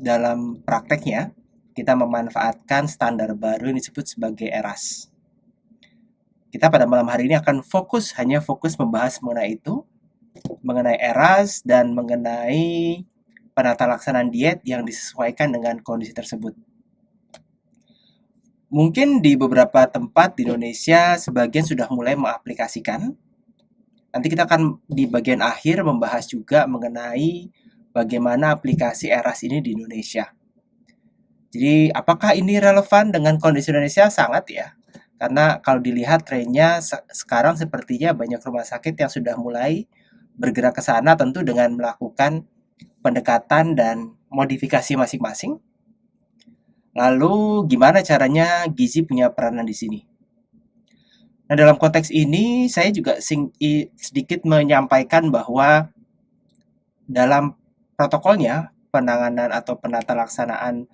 dalam prakteknya, kita memanfaatkan standar baru yang disebut sebagai ERAS. Kita pada malam hari ini akan hanya fokus membahas mengenai itu, mengenai ERAS dan mengenai penata laksanaan diet yang disesuaikan dengan kondisi tersebut. Mungkin di beberapa tempat di Indonesia sebagian sudah mulai mengaplikasikan. Nanti kita akan di bagian akhir membahas juga mengenai bagaimana aplikasi ERAS ini di Indonesia. Jadi apakah ini relevan dengan kondisi Indonesia? Sangat ya. Karena kalau dilihat trennya sekarang sepertinya banyak rumah sakit yang sudah mulai bergerak ke sana tentu dengan melakukan pendekatan dan modifikasi masing-masing. Lalu gimana caranya gizi punya peranan di sini? Nah, dalam konteks ini saya juga sedikit menyampaikan bahwa dalam protokolnya penanganan atau penata laksanaan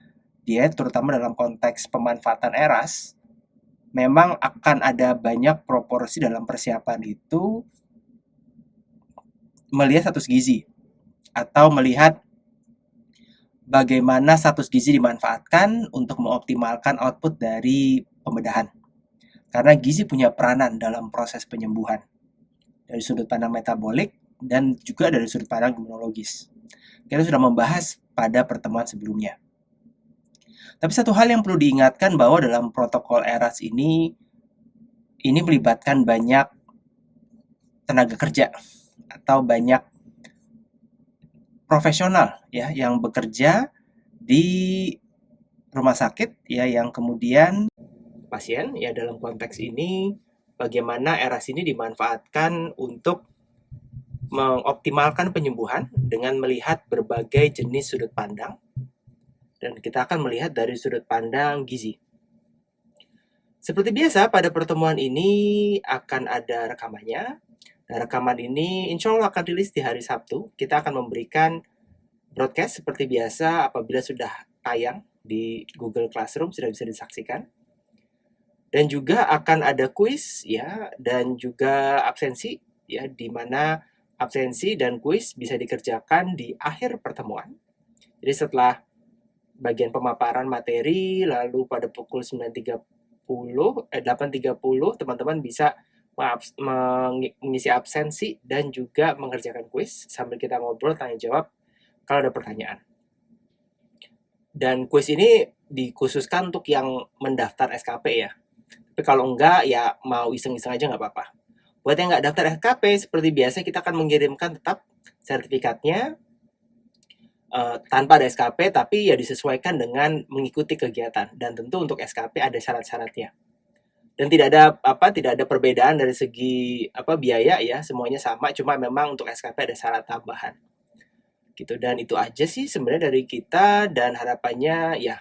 diet terutama dalam konteks pemanfaatan ERAS memang akan ada banyak proporsi dalam persiapan itu melihat status gizi atau melihat bagaimana status gizi dimanfaatkan untuk mengoptimalkan output dari pembedahan. Karena gizi punya peranan dalam proses penyembuhan dari sudut pandang metabolik dan juga dari sudut pandang imunologis. Kita sudah membahas pada pertemuan sebelumnya. Tapi satu hal yang perlu diingatkan bahwa dalam protokol ERAS ini melibatkan banyak tenaga kerja atau banyak profesional ya yang bekerja di rumah sakit ya yang kemudian pasien ya dalam konteks ini bagaimana ERAS ini dimanfaatkan untuk mengoptimalkan penyembuhan dengan melihat berbagai jenis sudut pandang dan kita akan melihat dari sudut pandang gizi. Seperti biasa pada pertemuan ini akan ada rekamannya. Nah, rekaman ini insya Allah akan rilis di hari Sabtu. Kita akan memberikan broadcast seperti biasa apabila sudah tayang di Google Classroom sudah bisa disaksikan. Dan juga akan ada kuis ya dan juga absensi ya di mana absensi dan kuis bisa dikerjakan di akhir pertemuan. Jadi setelah bagian pemaparan materi lalu pada pukul 8.30 teman-teman bisa mengisi absensi dan juga mengerjakan kuis sambil kita ngobrol tanya jawab kalau ada pertanyaan. Dan kuis ini dikhususkan untuk yang mendaftar SKP ya. Tapi kalau enggak ya mau iseng-iseng aja nggak apa-apa. Buat yang nggak daftar SKP seperti biasa kita akan mengirimkan tetap sertifikatnya tanpa ada SKP tapi ya disesuaikan dengan mengikuti kegiatan dan tentu untuk SKP ada syarat-syaratnya. Dan tidak ada perbedaan dari segi biaya ya, semuanya sama, cuma memang untuk SKP ada syarat tambahan. Gitu dan itu aja sih sebenarnya dari kita dan harapannya ya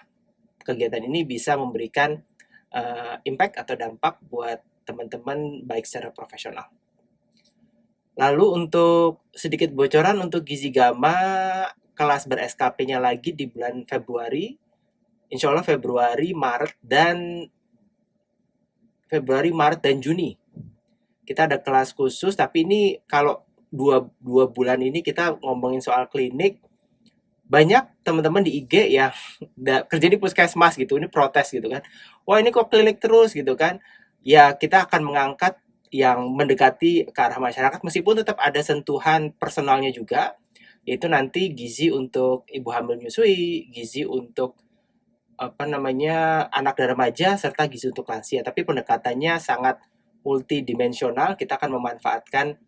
kegiatan ini bisa memberikan impact atau dampak buat teman-teman baik secara profesional. Lalu untuk sedikit bocoran untuk Gizi Gama kelas ber-SKP-nya lagi di bulan Februari. Insya Allah Februari, Maret, dan Juni. Kita ada kelas khusus, tapi ini kalau dua bulan ini kita ngomongin soal klinik, banyak teman-teman di IG ya kerja di puskesmas gitu, ini protes gitu kan. Wah ini kok klinik terus gitu kan. Ya kita akan mengangkat yang mendekati ke arah masyarakat meskipun tetap ada sentuhan personalnya juga, yaitu nanti gizi untuk ibu hamil menyusui, gizi untuk anak dan remaja serta gizi untuk lansia. Tapi pendekatannya sangat multidimensional. Kita akan memanfaatkan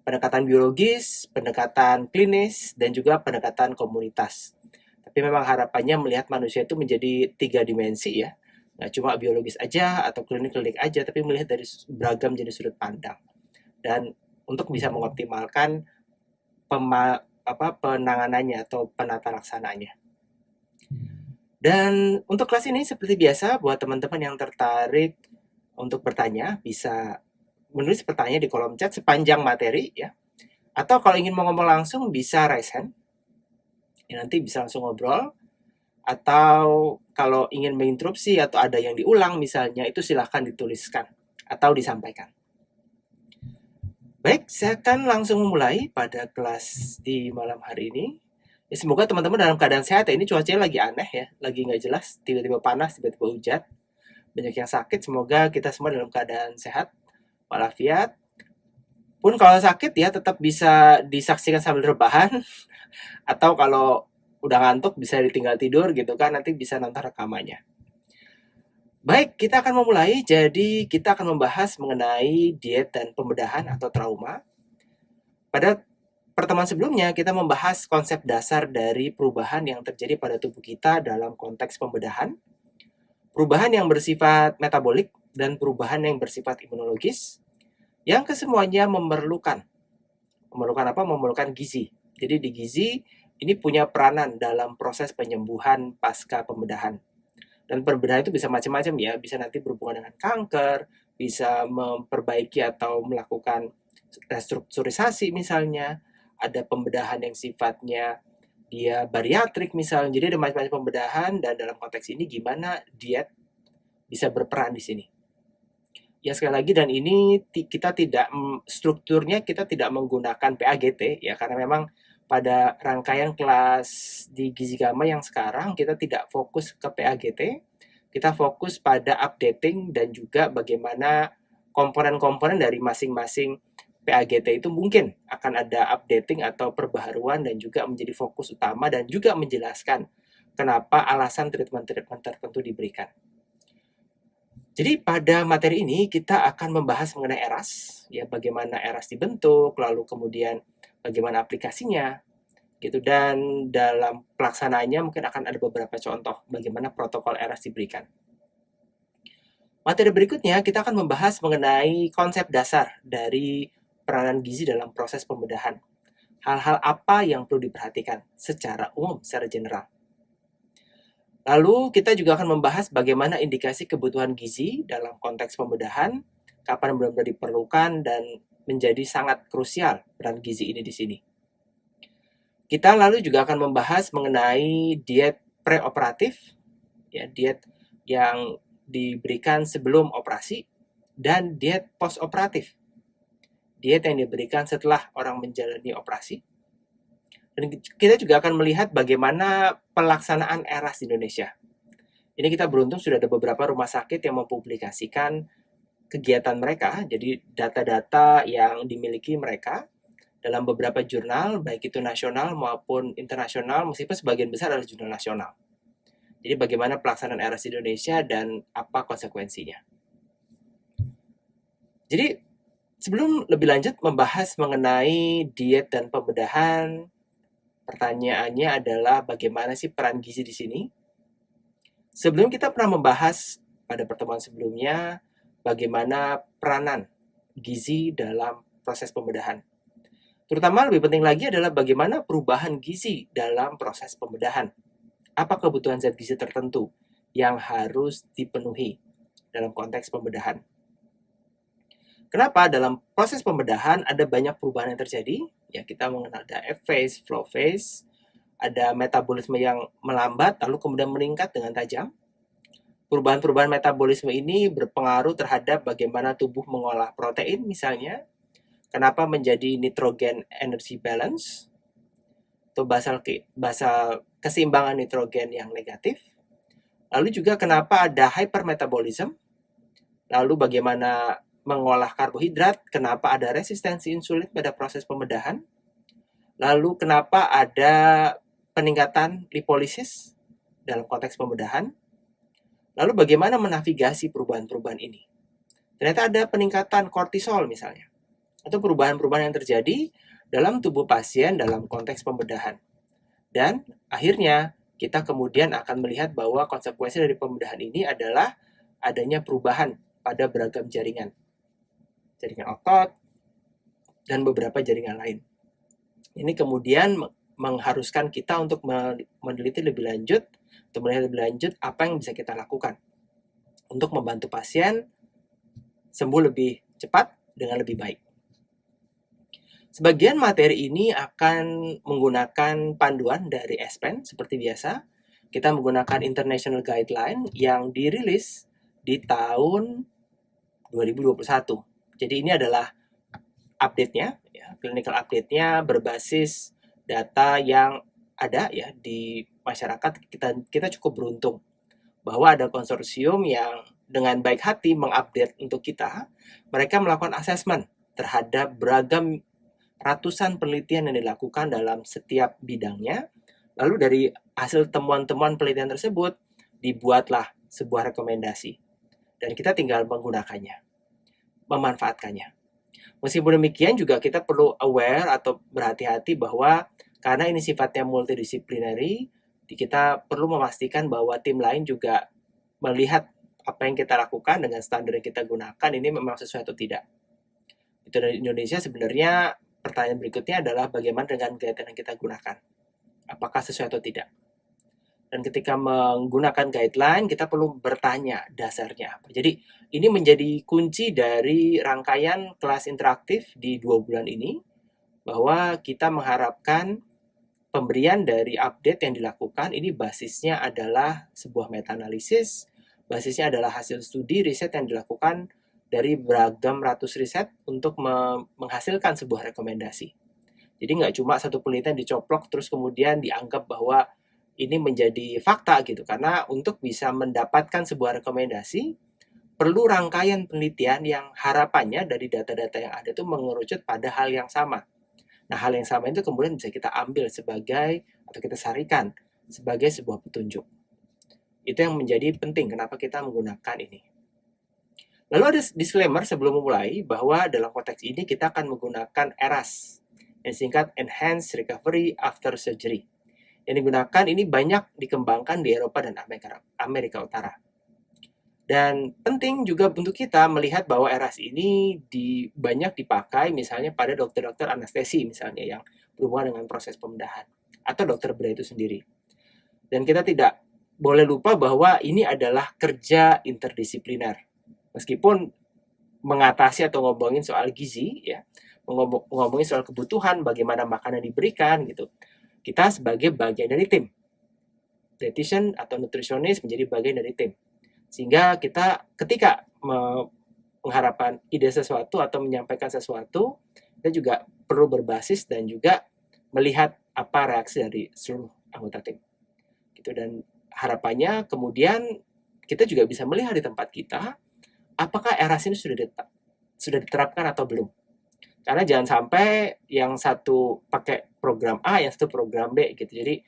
pendekatan biologis, pendekatan klinis, dan juga pendekatan komunitas. Tapi memang harapannya melihat manusia itu menjadi 3 dimensi ya. Nggak cuma biologis aja atau klinik-klinik aja, tapi melihat dari beragam jenis sudut pandang. Dan untuk bisa mengoptimalkan penanganannya atau penata laksanaannya. Dan untuk kelas ini seperti biasa buat teman-teman yang tertarik untuk bertanya bisa menulis pertanyaan di kolom chat sepanjang materi ya. Atau kalau ingin mau ngomong langsung bisa raise hand. Ya, nanti bisa langsung ngobrol. Atau kalau ingin menginterupsi atau ada yang diulang misalnya itu silahkan dituliskan atau disampaikan. Baik, saya akan langsung memulai pada kelas di malam hari ini. Ya, semoga teman-teman dalam keadaan sehat ya. Ini cuacanya lagi aneh ya, lagi nggak jelas, tiba-tiba panas, tiba-tiba hujan. Banyak yang sakit, semoga kita semua dalam keadaan sehat, walafiat. Pun kalau sakit ya tetap bisa disaksikan sambil rebahan, atau kalau udah ngantuk bisa ditinggal tidur gitu kan, nanti bisa nonton rekamannya. Baik, kita akan memulai. Jadi kita akan membahas mengenai diet dan pembedahan atau trauma. Pada pertemuan sebelumnya kita membahas konsep dasar dari perubahan yang terjadi pada tubuh kita dalam konteks pembedahan, perubahan yang bersifat metabolik dan perubahan yang bersifat imunologis, yang kesemuanya memerlukan apa? Memerlukan gizi. Jadi di gizi ini punya peranan dalam proses penyembuhan pasca pembedahan. Dan pembedahan itu bisa macam-macam ya, bisa nanti berhubungan dengan kanker, bisa memperbaiki atau melakukan restrukturisasi misalnya, ada pembedahan yang sifatnya dia bariatrik misalnya. Jadi ada macam-macam pembedahan, dan dalam konteks ini gimana diet bisa berperan di sini. Ya sekali lagi, dan ini kita tidak strukturnya kita tidak menggunakan PAGT ya, karena memang pada rangkaian kelas di Gizi Gama yang sekarang kita tidak fokus ke PAGT, kita fokus pada updating dan juga bagaimana komponen-komponen dari masing-masing PAGT itu mungkin akan ada updating atau perbaharuan, dan juga menjadi fokus utama dan juga menjelaskan kenapa alasan treatment-treatment tertentu diberikan. Jadi pada materi ini kita akan membahas mengenai ERAS, ya bagaimana ERAS dibentuk, lalu kemudian bagaimana aplikasinya, gitu. Dan dalam pelaksanaannya mungkin akan ada beberapa contoh bagaimana protokol ERAS diberikan. Materi berikutnya kita akan membahas mengenai konsep dasar dari peranan gizi dalam proses pembedahan. Hal-hal apa yang perlu diperhatikan secara umum, secara general. Lalu kita juga akan membahas bagaimana indikasi kebutuhan gizi dalam konteks pembedahan, kapan benar-benar diperlukan, dan menjadi sangat krusial peran gizi ini di sini. Kita lalu juga akan membahas mengenai diet preoperatif, ya, diet yang diberikan sebelum operasi, dan diet postoperatif, diet yang diberikan setelah orang menjalani operasi. Dan kita juga akan melihat bagaimana pelaksanaan ERAS di Indonesia. Ini kita beruntung sudah ada beberapa rumah sakit yang mempublikasikan kegiatan mereka, jadi data-data yang dimiliki mereka dalam beberapa jurnal, baik itu nasional maupun internasional, meskipun sebagian besar adalah jurnal nasional. Jadi bagaimana pelaksanaan ERAS di Indonesia dan apa konsekuensinya. Jadi sebelum lebih lanjut membahas mengenai diet dan pembedahan, pertanyaannya adalah bagaimana sih peran gizi di sini? Sebelum kita pernah membahas pada pertemuan sebelumnya bagaimana peranan gizi dalam proses pembedahan. Terutama lebih penting lagi adalah bagaimana perubahan gizi dalam proses pembedahan. Apa kebutuhan zat gizi tertentu yang harus dipenuhi dalam konteks pembedahan. Kenapa dalam proses pembedahan ada banyak perubahan yang terjadi? Ya, kita mengenal ada F-phase, flow phase, ada metabolisme yang melambat lalu kemudian meningkat dengan tajam. Perubahan-perubahan metabolisme ini berpengaruh terhadap bagaimana tubuh mengolah protein misalnya, kenapa menjadi nitrogen energy balance, atau basal keseimbangan nitrogen yang negatif. Lalu juga kenapa ada hypermetabolism, lalu bagaimana mengolah karbohidrat, kenapa ada resistensi insulin pada proses pembedahan, lalu kenapa ada peningkatan lipolisis dalam konteks pembedahan, lalu bagaimana menavigasi perubahan-perubahan ini. Ternyata ada peningkatan kortisol misalnya, atau perubahan-perubahan yang terjadi dalam tubuh pasien dalam konteks pembedahan. Dan akhirnya kita kemudian akan melihat bahwa konsekuensi dari pembedahan ini adalah adanya perubahan pada beragam jaringan otot, dan beberapa jaringan lain. Ini kemudian mengharuskan kita untuk meneliti lebih lanjut, untuk melihat lebih lanjut apa yang bisa kita lakukan untuk membantu pasien sembuh lebih cepat dengan lebih baik. Sebagian materi ini akan menggunakan panduan dari ESPEN seperti biasa. Kita menggunakan International Guideline yang dirilis di tahun 2021. Jadi ini adalah update-nya, ya, clinical update-nya berbasis data yang ada ya di masyarakat, kita cukup beruntung bahwa ada konsorsium yang dengan baik hati mengupdate untuk kita. Mereka melakukan asesmen terhadap beragam ratusan penelitian yang dilakukan dalam setiap bidangnya. Lalu dari hasil temuan-temuan penelitian tersebut dibuatlah sebuah rekomendasi dan kita tinggal menggunakannya, memanfaatkannya. Meskipun demikian juga kita perlu aware atau berhati-hati bahwa karena ini sifatnya multidisciplinary, kita perlu memastikan bahwa tim lain juga melihat apa yang kita lakukan dengan standar yang kita gunakan ini memang sesuai atau tidak. Itu dari Indonesia. Sebenarnya pertanyaan berikutnya adalah bagaimana dengan guideline yang kita gunakan? Apakah sesuai atau tidak? Dan ketika menggunakan guideline, kita perlu bertanya dasarnya apa. Jadi ini menjadi kunci dari rangkaian kelas interaktif di 2 bulan ini, bahwa kita mengharapkan pemberian dari update yang dilakukan ini basisnya adalah sebuah meta-analisis, basisnya adalah hasil studi riset yang dilakukan dari beragam ratus riset untuk menghasilkan sebuah rekomendasi. Jadi nggak cuma satu penelitian dicoplok terus kemudian dianggap bahwa ini menjadi fakta gitu. Karena untuk bisa mendapatkan sebuah rekomendasi, perlu rangkaian penelitian yang harapannya dari data-data yang ada itu mengerucut pada hal yang sama. Nah, hal yang sama itu kemudian bisa kita ambil sebagai, atau kita sarikan sebagai sebuah petunjuk. Itu yang menjadi penting kenapa kita menggunakan ini. Lalu ada disclaimer sebelum memulai bahwa dalam konteks ini kita akan menggunakan ERAS, yang singkat Enhanced Recovery After Surgery. Yang digunakan ini banyak dikembangkan di Eropa dan Amerika Utara. Dan penting juga untuk kita melihat bahwa ERAS ini banyak dipakai misalnya pada dokter-dokter anestesi misalnya yang berhubungan dengan proses pembedahan atau dokter bedah itu sendiri. Dan kita tidak boleh lupa bahwa ini adalah kerja interdisipliner. Meskipun mengatasi atau ngomongin soal gizi ya, ngomongin soal kebutuhan, bagaimana makanan diberikan gitu. Kita sebagai bagian dari tim. Dietitian atau nutritionist menjadi bagian dari tim. Sehingga kita ketika mengharapkan ide sesuatu atau menyampaikan sesuatu, kita juga perlu berbasis dan juga melihat apa reaksi dari seluruh anggota tim. Gitu. Dan harapannya kemudian kita juga bisa melihat di tempat kita apakah ERAS ini sudah diterapkan atau belum. Karena jangan sampai yang satu pakai program A, yang satu program B gitu. Jadi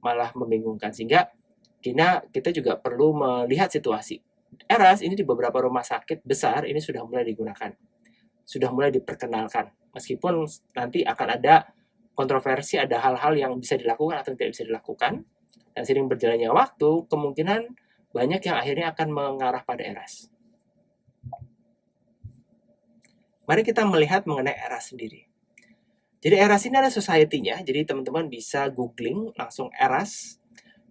malah membingungkan. Sehingga kita juga perlu melihat situasi. ERAS ini di beberapa rumah sakit besar ini sudah mulai digunakan. Sudah mulai diperkenalkan. Meskipun nanti akan ada kontroversi, ada hal-hal yang bisa dilakukan atau tidak bisa dilakukan. Dan sering berjalannya waktu, kemungkinan banyak yang akhirnya akan mengarah pada ERAS. Mari kita melihat mengenai ERAS sendiri. Jadi ERAS ini ada society-nya, jadi teman-teman bisa googling langsung ERAS.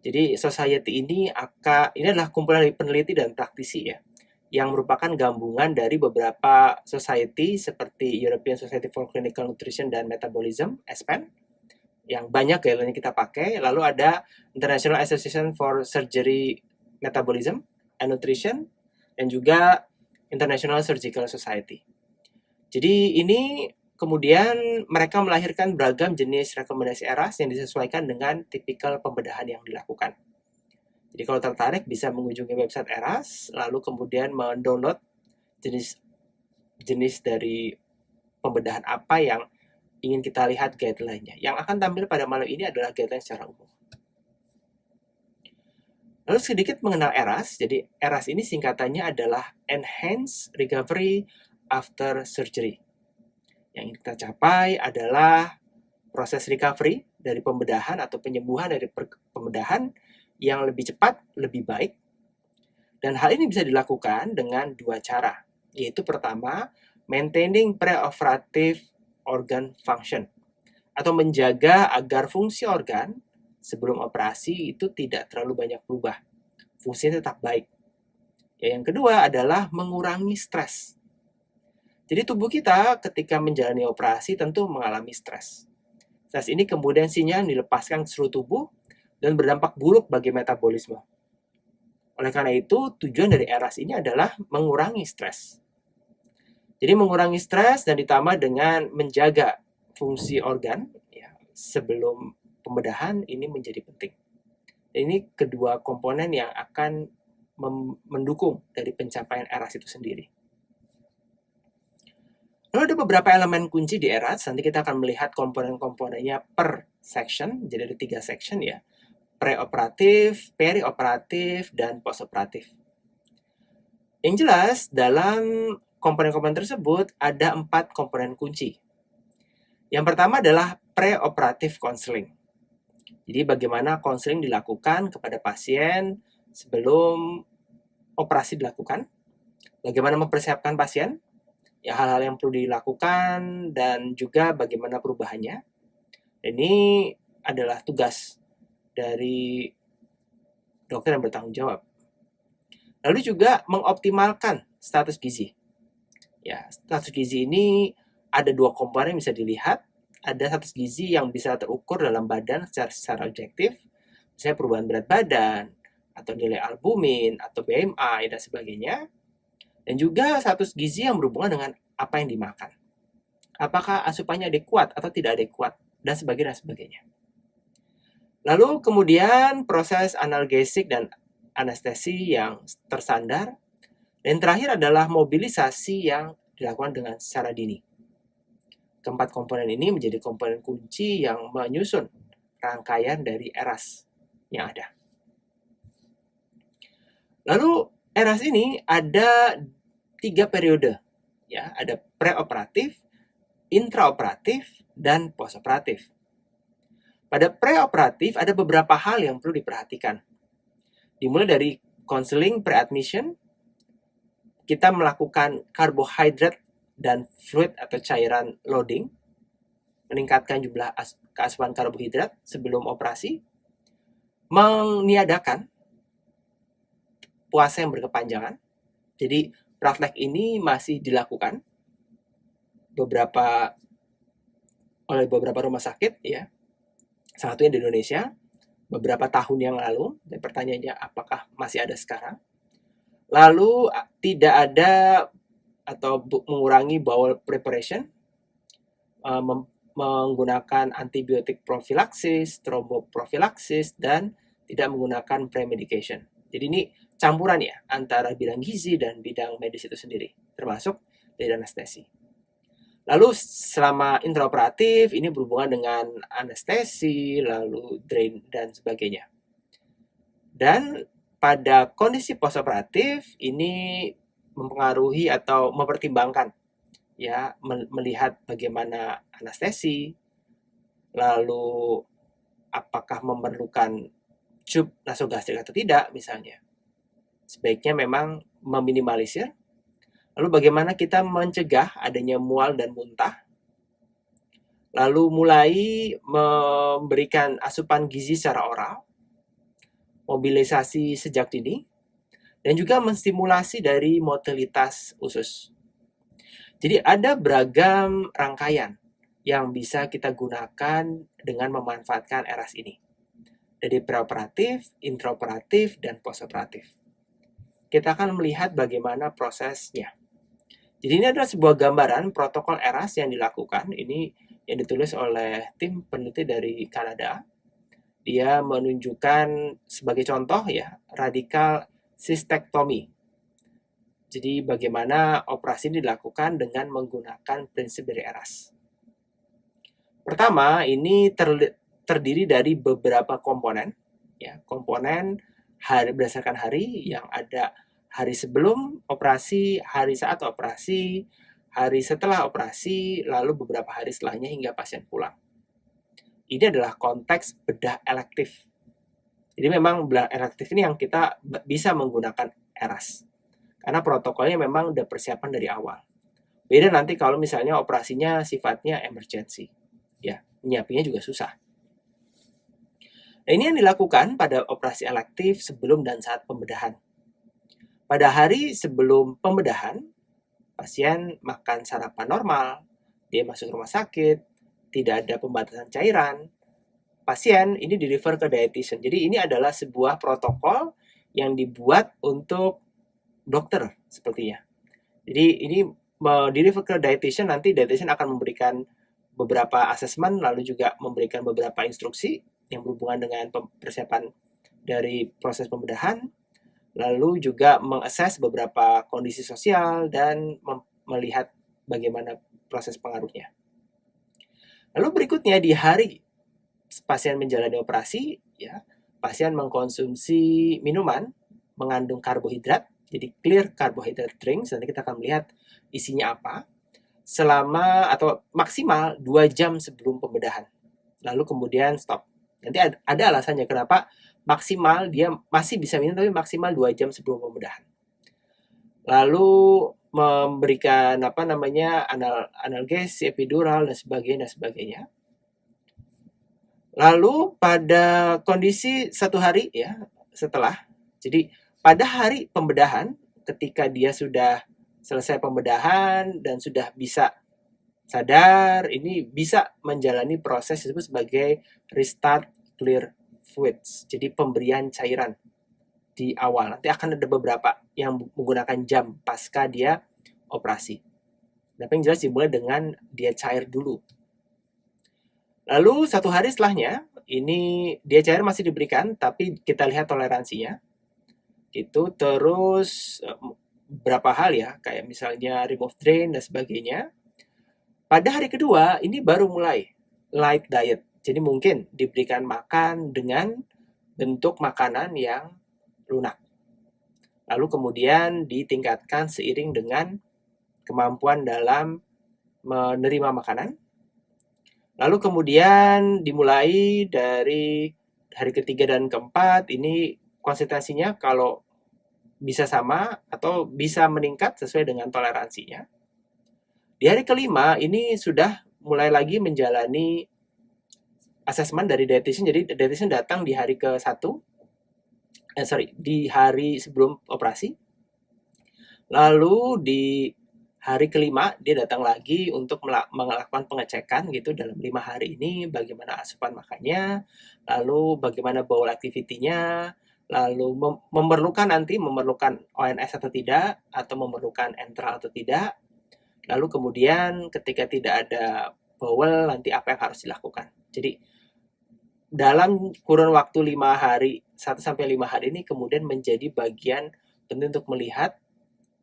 Jadi society ini adalah kumpulan dari peneliti dan praktisi ya, yang merupakan gabungan dari beberapa society seperti European Society for Clinical Nutrition and Metabolism, ESPEN, yang banyak guideline kita pakai. Lalu ada International Association for Surgery, Metabolism and Nutrition, dan juga International Surgical Society. Jadi ini kemudian mereka melahirkan beragam jenis rekomendasi ERAS yang disesuaikan dengan tipikal pembedahan yang dilakukan. Jadi kalau tertarik bisa mengunjungi website ERAS, lalu kemudian mendownload jenis dari pembedahan apa yang ingin kita lihat guideline-nya. Yang akan tampil pada malam ini adalah guideline secara umum. Lalu sedikit mengenal ERAS. Jadi ERAS ini singkatannya adalah Enhanced Recovery After Surgery. Yang ingin kita capai adalah proses recovery dari pembedahan atau penyembuhan dari pembedahan yang lebih cepat, lebih baik. Dan hal ini bisa dilakukan dengan 2 cara. Yaitu pertama, maintaining preoperative organ function. Atau menjaga agar fungsi organ sebelum operasi itu tidak terlalu banyak berubah. Fungsinya tetap baik. Yang kedua adalah mengurangi stres. Jadi tubuh kita ketika menjalani operasi tentu mengalami stres. Stres ini kemudian sinyal dilepaskan ke seluruh tubuh dan berdampak buruk bagi metabolisme. Oleh karena itu, tujuan dari ERAS ini adalah mengurangi stres. Jadi mengurangi stres dan ditambah dengan menjaga fungsi organ ya, sebelum pembedahan ini menjadi penting. Ini kedua komponen yang akan mendukung dari pencapaian ERAS itu sendiri. Lalu ada beberapa elemen kunci di ERAS, nanti kita akan melihat komponen-komponennya per section, jadi ada 3 section ya, pre-operatif, peri-operatif, dan post-operatif. Yang jelas, dalam komponen-komponen tersebut ada 4 komponen kunci. Yang pertama adalah pre-operatif counseling. Jadi bagaimana counseling dilakukan kepada pasien sebelum operasi dilakukan, bagaimana mempersiapkan pasien, ya hal-hal yang perlu dilakukan, dan juga bagaimana perubahannya. Ini adalah tugas dari dokter yang bertanggung jawab. Lalu juga mengoptimalkan status gizi. Ya, status gizi ini ada 2 komponen yang bisa dilihat. Ada status gizi yang bisa terukur dalam badan secara objektif, misalnya perubahan berat badan, atau nilai albumin, atau BMI, dan sebagainya. Dan juga status gizi yang berhubungan dengan apa yang dimakan. Apakah asupannya adekuat atau tidak adekuat, dan sebagainya. Lalu kemudian proses analgesik dan anestesi yang tersandar. Dan terakhir adalah mobilisasi yang dilakukan dengan secara dini. Keempat komponen ini menjadi komponen kunci yang menyusun rangkaian dari ERAS yang ada. Lalu ERAS ini ada 3 periode. Ya, ada preoperatif, intraoperatif, dan postoperatif. Pada preoperatif ada beberapa hal yang perlu diperhatikan. Dimulai dari counseling pre-admission, kita melakukan karbohidrat dan fluid atau cairan loading, meningkatkan jumlah keasupan karbohidrat sebelum operasi, meniadakan puasa yang berkepanjangan. Jadi praktek ini masih dilakukan oleh beberapa rumah sakit ya. Salah satunya di Indonesia beberapa tahun yang lalu. Dan pertanyaannya apakah masih ada sekarang? Lalu tidak ada atau mengurangi bowel preparation, menggunakan antibiotik profilaksis, tromboprofilaksis, dan tidak menggunakan premedication. Jadi ini campuran ya antara bidang gizi dan bidang medis itu sendiri, termasuk dari anestesi. Lalu selama intraoperatif ini berhubungan dengan anestesi, lalu drain dan sebagainya. Dan pada kondisi postoperatif ini mempengaruhi atau mempertimbangkan ya, melihat bagaimana anestesi, lalu apakah memerlukan tube nasogastrik atau tidak misalnya. Sebaiknya memang meminimalisir. Lalu bagaimana kita mencegah adanya mual dan muntah. Lalu mulai memberikan asupan gizi secara oral, mobilisasi sejak dini, dan juga menstimulasi dari motilitas usus. Jadi ada beragam rangkaian yang bisa kita gunakan dengan memanfaatkan ERAS ini. Dari preoperatif, intraoperatif, dan postoperatif. Kita akan melihat bagaimana prosesnya. Jadi ini adalah sebuah gambaran protokol ERAS yang dilakukan. Ini yang ditulis oleh tim peneliti dari Kanada. Dia menunjukkan sebagai contoh ya, radikal sistektomi. Jadi bagaimana operasi ini dilakukan dengan menggunakan prinsip dari ERAS. Pertama, ini terdiri dari beberapa komponen. Ya, komponen berdasarkan hari yang ada hari sebelum operasi, hari saat operasi, hari setelah operasi, lalu beberapa hari setelahnya hingga pasien pulang. Ini adalah konteks bedah elektif. Jadi memang bedah elektif ini yang kita bisa menggunakan ERAS. Karena protokolnya memang udah persiapan dari awal. Beda nanti kalau misalnya operasinya sifatnya emergency. Ya, nyiapinnya juga susah. Nah, ini yang dilakukan pada operasi elektif sebelum dan saat pembedahan. Pada hari sebelum pembedahan, pasien makan sarapan normal, dia masuk rumah sakit, tidak ada pembatasan cairan, pasien ini di-refer ke dietitian. Jadi ini adalah sebuah protokol yang dibuat untuk dokter sepertinya. Jadi ini di-refer ke dietitian, nanti dietitian akan memberikan beberapa asesmen, lalu juga memberikan beberapa instruksi yang berhubungan dengan persiapan dari proses pembedahan, lalu juga mengakses beberapa kondisi sosial dan melihat bagaimana proses pengaruhnya. Lalu berikutnya di hari pasien menjalani operasi, ya, pasien mengkonsumsi minuman mengandung karbohidrat, jadi clear carbohydrate drinks, nanti kita akan melihat isinya apa, selama atau maksimal 2 jam sebelum pembedahan. Lalu kemudian stop. Nanti ada alasannya kenapa maksimal dia masih bisa minum tapi maksimal 2 jam sebelum pembedahan. Lalu memberikan analgesi, epidural dan sebagainya. Lalu pada kondisi 1 hari ya setelah, jadi pada hari pembedahan ketika dia sudah selesai pembedahan dan sudah bisa sadar, ini bisa menjalani proses disebut sebagai restart clear fluids, jadi pemberian cairan di awal. Nanti akan ada beberapa yang menggunakan jam pasca dia operasi. Tapi yang jelas dimulai dengan dia cair dulu. Lalu 1 hari setelahnya, ini dia cair masih diberikan, tapi kita lihat toleransinya. Itu terus berapa hal ya, kayak misalnya remove drain dan sebagainya. Pada hari kedua, ini baru mulai light diet. Jadi mungkin diberikan makan dengan bentuk makanan yang lunak. Lalu kemudian ditingkatkan seiring dengan kemampuan dalam menerima makanan. Lalu kemudian dimulai dari hari ketiga dan keempat, ini konsistensinya kalau bisa sama atau bisa meningkat sesuai dengan toleransinya. Di hari kelima, ini sudah mulai lagi menjalani asesmen dari dietitian. Jadi dietitian datang di hari ke-1, di hari sebelum operasi. Lalu di hari kelima dia datang lagi untuk melakukan pengecekan gitu dalam 5 hari ini bagaimana asupan makannya, lalu bagaimana bowel activity-nya, lalu memerlukan ONS atau tidak, atau memerlukan enteral atau tidak. Lalu kemudian ketika tidak ada bowel, nanti apa yang harus dilakukan. Jadi dalam kurun waktu 5 hari, 1-5 hari ini kemudian menjadi bagian penting untuk melihat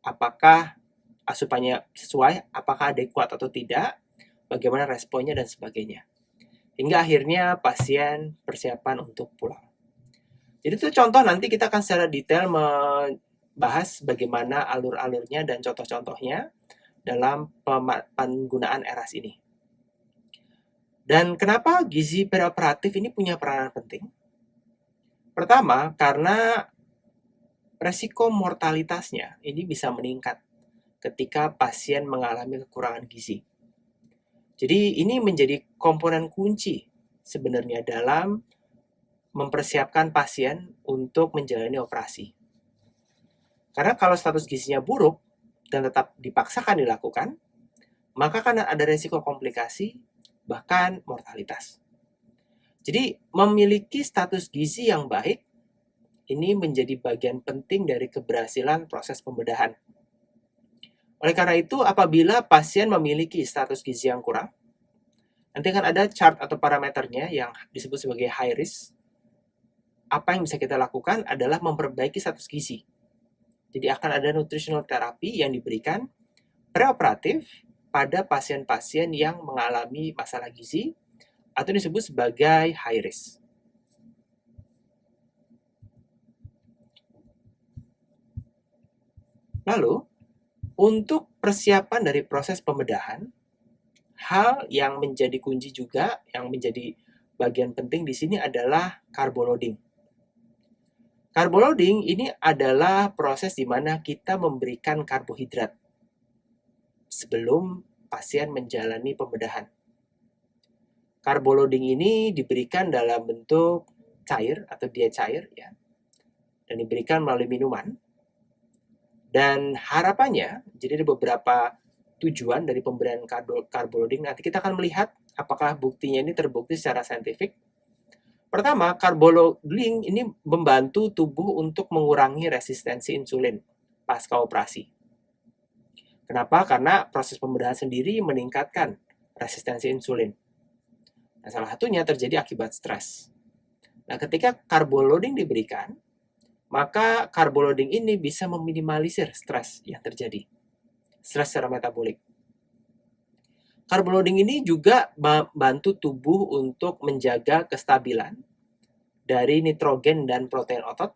apakah asupannya sesuai, apakah adekuat atau tidak, bagaimana responnya dan sebagainya. Hingga akhirnya pasien persiapan untuk pulang. Jadi itu contoh, nanti kita akan secara detail membahas bagaimana alur-alurnya dan contoh-contohnya dalam penggunaan ERAS ini. Dan kenapa gizi perioperatif ini punya peranan penting? Pertama, karena resiko mortalitasnya ini bisa meningkat ketika pasien mengalami kekurangan gizi. Jadi ini menjadi komponen kunci sebenarnya dalam mempersiapkan pasien untuk menjalani operasi. Karena kalau status gizinya buruk dan tetap dipaksakan dilakukan, maka akan ada resiko komplikasi, bahkan mortalitas. Jadi memiliki status gizi yang baik ini menjadi bagian penting dari keberhasilan proses pembedahan. Oleh karena itu, apabila pasien memiliki status gizi yang kurang, nanti akan ada chart atau parameternya yang disebut sebagai high risk. Apa yang bisa kita lakukan adalah memperbaiki status gizi. Jadi akan ada nutritional therapy yang diberikan preoperatif pada pasien-pasien yang mengalami masalah gizi atau disebut sebagai high risk. Lalu, untuk persiapan dari proses pembedahan, hal yang menjadi kunci juga, yang menjadi bagian penting di sini adalah carboloading. Carboloading ini adalah proses di mana kita memberikan karbohidrat sebelum pasien menjalani pembedahan. Carboloading ini diberikan dalam bentuk cair atau dia cair ya, dan diberikan melalui minuman. Dan harapannya, jadi ada beberapa tujuan dari pemberian carboloading. Nanti kita akan melihat apakah buktinya ini terbukti secara saintifik. Pertama, carboloading ini membantu tubuh untuk mengurangi resistensi insulin pasca operasi. Kenapa? Karena proses pembedahan sendiri meningkatkan resistensi insulin. Nah, salah satunya terjadi akibat stres. Nah, ketika carbo loading diberikan, maka carbo loading ini bisa meminimalisir stres yang terjadi, stres secara metabolik. Carbo loading ini juga membantu tubuh untuk menjaga kestabilan dari nitrogen dan protein otot,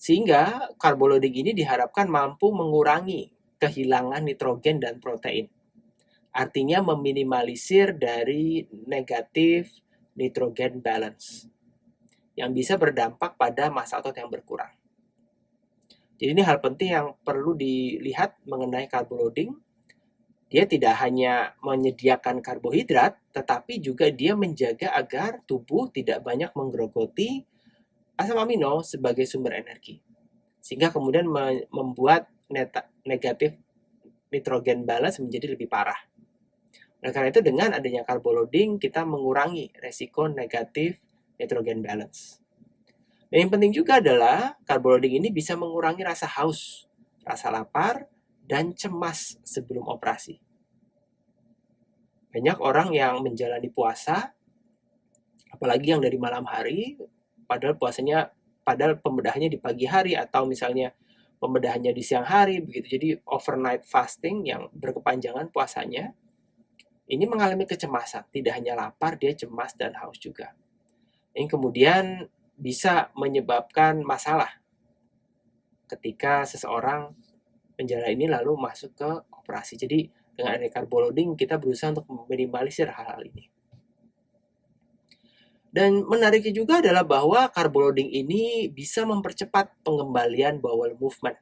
sehingga carbo loading ini diharapkan mampu mengurangi kehilangan nitrogen dan protein. Artinya meminimalisir dari negatif nitrogen balance yang bisa berdampak pada massa otot yang berkurang. Jadi ini hal penting yang perlu dilihat mengenai carbo loading. Dia tidak hanya menyediakan karbohidrat, tetapi juga dia menjaga agar tubuh tidak banyak menggerogoti asam amino sebagai sumber energi. Sehingga kemudian membuat negatif nitrogen balance menjadi lebih parah. Oleh karena itu, dengan adanya carbo loading, kita mengurangi resiko negatif nitrogen balance. Dan yang penting juga adalah carbo loading ini bisa mengurangi rasa haus, rasa lapar, dan cemas sebelum operasi. Banyak orang yang menjalani puasa, apalagi yang dari malam hari, padahal pembedahannya di pagi hari atau misalnya pembedahannya di siang hari begitu. Jadi overnight fasting yang berkepanjangan puasanya ini mengalami kecemasan, tidak hanya lapar, dia cemas dan haus juga. Ini kemudian bisa menyebabkan masalah ketika seseorang menjalani ini lalu masuk ke operasi. Jadi dengan adanya carbo loading kita berusaha untuk meminimalisir hal-hal ini. Dan menariknya juga adalah bahwa carbo loading ini bisa mempercepat pengembalian bowel movement.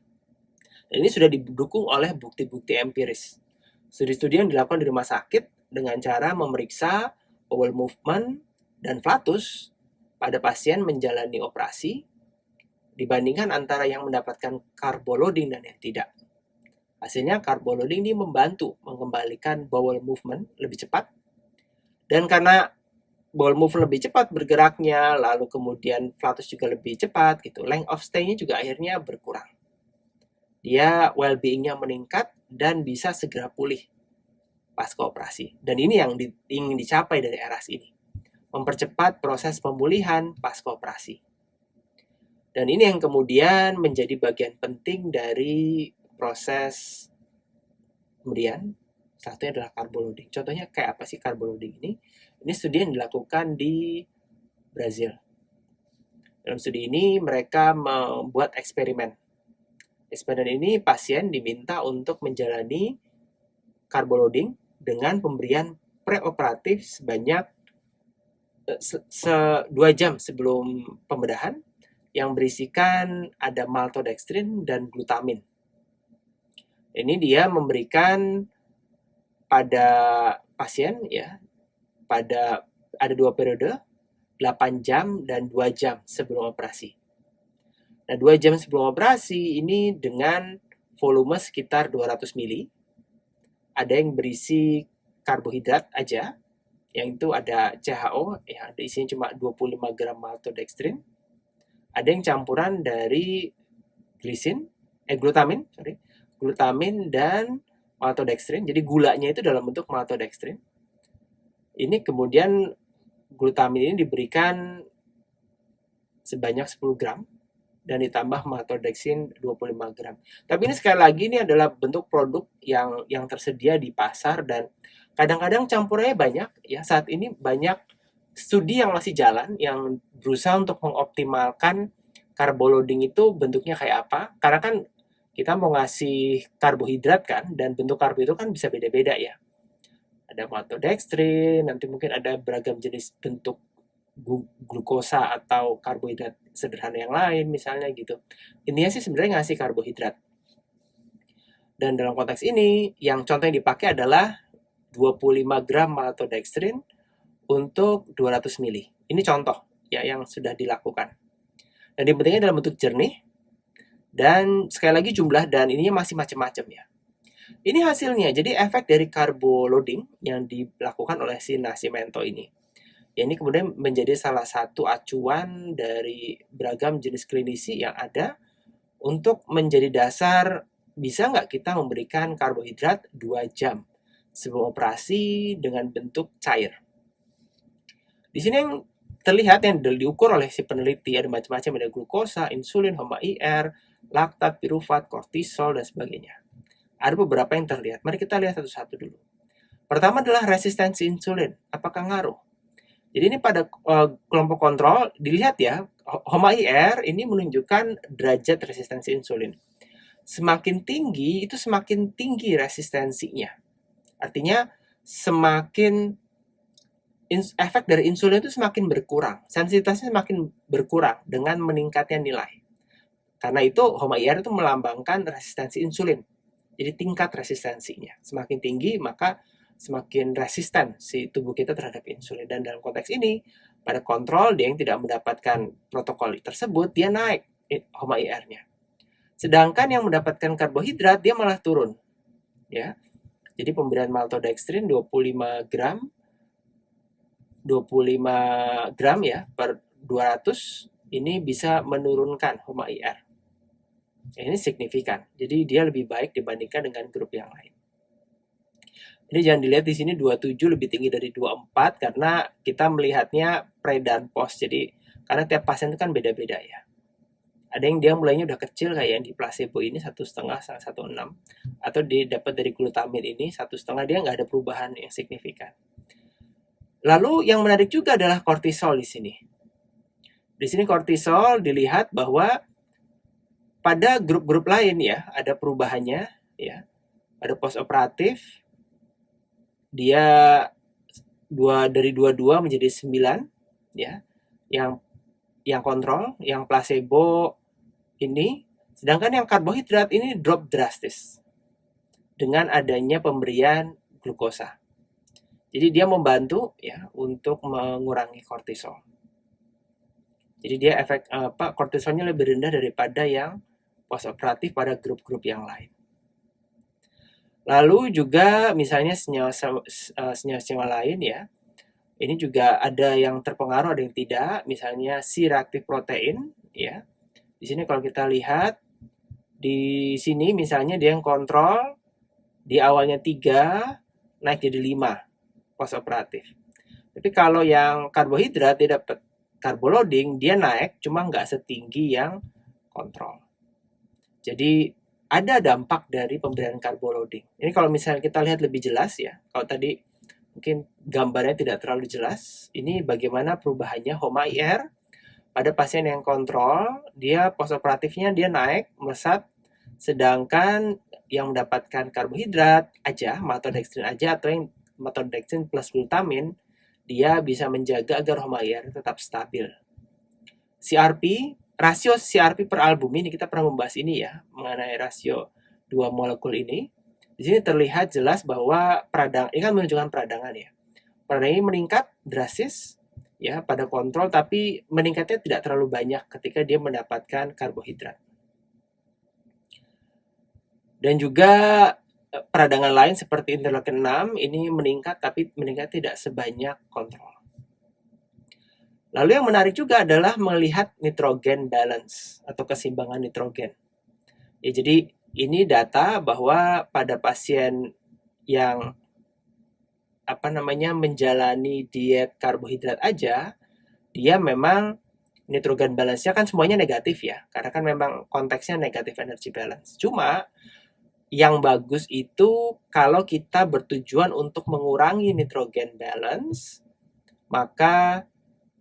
Dan ini sudah didukung oleh bukti-bukti empiris. Studi-studi yang dilakukan di rumah sakit dengan cara memeriksa bowel movement dan flatus pada pasien menjalani operasi dibandingkan antara yang mendapatkan carbo loading dan yang tidak. Hasilnya carbo loading ini membantu mengembalikan bowel movement lebih cepat. Dan karena bowel movement lebih cepat bergeraknya, lalu kemudian flatus juga lebih cepat gitu. Length of stay-nya juga akhirnya berkurang. Dia well-being-nya meningkat dan bisa segera pulih pasca operasi. Dan ini yang ingin dicapai dari ERAS ini. Mempercepat proses pemulihan pasca operasi. Dan ini yang kemudian menjadi bagian penting dari proses pemberian. Satunya adalah carbo loading. Contohnya kayak apa sih carbo loading ini? Ini studi yang dilakukan di Brazil. Dalam studi ini mereka membuat eksperimen. Eksperimen ini pasien diminta untuk menjalani carbo loading dengan pemberian preoperatif sebanyak 2 jam sebelum pembedahan yang berisikan ada maltodextrin dan glutamin. Ini dia memberikan pada pasien ya, ada 2 periode, 8 jam dan 2 jam sebelum operasi. Nah, 2 jam sebelum operasi ini dengan volume sekitar 200 ml. Ada yang berisi karbohidrat aja, yang itu ada CHO, ya, ada isinya cuma 25 gram maltodextrin. Ada yang campuran dari glutamin dan maltodextrin. Jadi gulanya itu dalam bentuk maltodextrin. Ini kemudian glutamin ini diberikan sebanyak 10 gram dan ditambah maltodextrin 25 gram. Tapi ini sekali lagi ini adalah bentuk produk yang tersedia di pasar dan kadang-kadang campurannya banyak ya. Saat ini banyak studi yang masih jalan yang berusaha untuk mengoptimalkan carbo loading itu bentuknya kayak apa. Karena kan kita mau ngasih karbohidrat kan, dan bentuk karbo itu kan bisa beda-beda ya. Ada maltodextrin, nanti mungkin ada beragam jenis bentuk glukosa atau karbohidrat sederhana yang lain misalnya gitu. Intinya sih sebenarnya ngasih karbohidrat. Dan dalam konteks ini, yang contoh yang dipakai adalah 25 gram maltodextrin untuk 200 ml. Ini contoh ya yang sudah dilakukan. Dan dibentuknya dalam bentuk jernih. Dan sekali lagi jumlah dan ininya masih macam-macam ya. Ini hasilnya. Jadi efek dari carbo loading yang dilakukan oleh si Nascimento ini. Ya, ini kemudian menjadi salah satu acuan dari beragam jenis klinisi yang ada untuk menjadi dasar bisa nggak kita memberikan karbohidrat 2 jam sebelum operasi dengan bentuk cair. Di sini yang terlihat yang diukur oleh si peneliti ada macam-macam, ada glukosa, insulin, HOMA-IR, laktat, pirufat, kortisol, dan sebagainya. Ada beberapa yang terlihat. Mari kita lihat satu-satu dulu. Pertama adalah resistensi insulin. Apakah ngaruh? Jadi ini pada kelompok kontrol, dilihat ya, HOMA-IR ini menunjukkan derajat resistensi insulin. Semakin tinggi, itu semakin tinggi resistensinya. Artinya, semakin efek dari insulin itu semakin berkurang, sensitivitasnya semakin berkurang dengan meningkatnya nilai. Karena itu HOMA-IR itu melambangkan resistensi insulin. Jadi tingkat resistensinya semakin tinggi, maka semakin resisten si tubuh kita terhadap insulin. Dan dalam konteks ini, pada kontrol dia yang tidak mendapatkan protokol tersebut, dia naik HOMA-IR-nya. Sedangkan yang mendapatkan karbohidrat dia malah turun. Ya. Jadi pemberian maltodextrin 25 gram ya per 200 ini bisa menurunkan HOMA-IR. Ini signifikan. Jadi dia lebih baik dibandingkan dengan grup yang lain. Ini jangan dilihat di sini 27 lebih tinggi dari 24 karena kita melihatnya pre dan post. Jadi karena tiap pasien itu kan beda-beda ya. Ada yang dia mulainya udah kecil kayak yang di placebo ini 1,5 sampai 1,6, atau didapat dari glutamin ini 1,5, dia nggak ada perubahan yang signifikan. Lalu yang menarik juga adalah kortisol di sini. Di sini kortisol dilihat bahwa pada grup-grup lain ya ada perubahannya ya. Ada postoperatif dia dari 22 menjadi 9 ya. Yang kontrol, yang placebo ini, sedangkan yang karbohidrat ini drop drastis dengan adanya pemberian glukosa. Jadi dia membantu ya untuk mengurangi kortisol. Jadi dia efek kortisolnya lebih rendah daripada yang postoperatif pada grup-grup yang lain. Lalu juga misalnya senyawa lain ya. Ini juga ada yang terpengaruh, ada yang tidak. Misalnya C-reaktif protein ya. Di sini kalau kita lihat di sini misalnya dia yang kontrol di awalnya 3 naik jadi 5 postoperatif. Tapi kalau yang karbohidrat dia dapat carboloading, dia naik cuma nggak setinggi yang kontrol. Jadi ada dampak dari pemberian carboloading. Ini kalau misalnya kita lihat lebih jelas ya, kalau tadi mungkin gambarnya tidak terlalu jelas, ini bagaimana perubahannya HOMA-IR pada pasien yang kontrol, dia postoperatifnya dia naik, melesat, sedangkan yang mendapatkan karbohidrat aja, maltodextrin aja, atau yang maltodextrin plus glutamin, dia bisa menjaga agar HOMA-IR tetap stabil. CRP, rasio CRP per albumin, kita pernah membahas ini ya, mengenai rasio 2 molekul ini. Di sini terlihat jelas bahwa ini kan menunjukkan peradangan ya. Peradangan ini meningkat drastis ya pada kontrol, tapi meningkatnya tidak terlalu banyak ketika dia mendapatkan karbohidrat. Dan juga peradangan lain seperti interleukin 6 ini meningkat, tapi meningkat tidak sebanyak kontrol. Lalu yang menarik juga adalah melihat nitrogen balance atau keseimbangan nitrogen. Ya, jadi ini data bahwa pada pasien yang menjalani diet karbohidrat aja, dia memang nitrogen balance-nya kan semuanya negatif ya, karena kan memang konteksnya negatif energy balance. Cuma yang bagus itu kalau kita bertujuan untuk mengurangi nitrogen balance, maka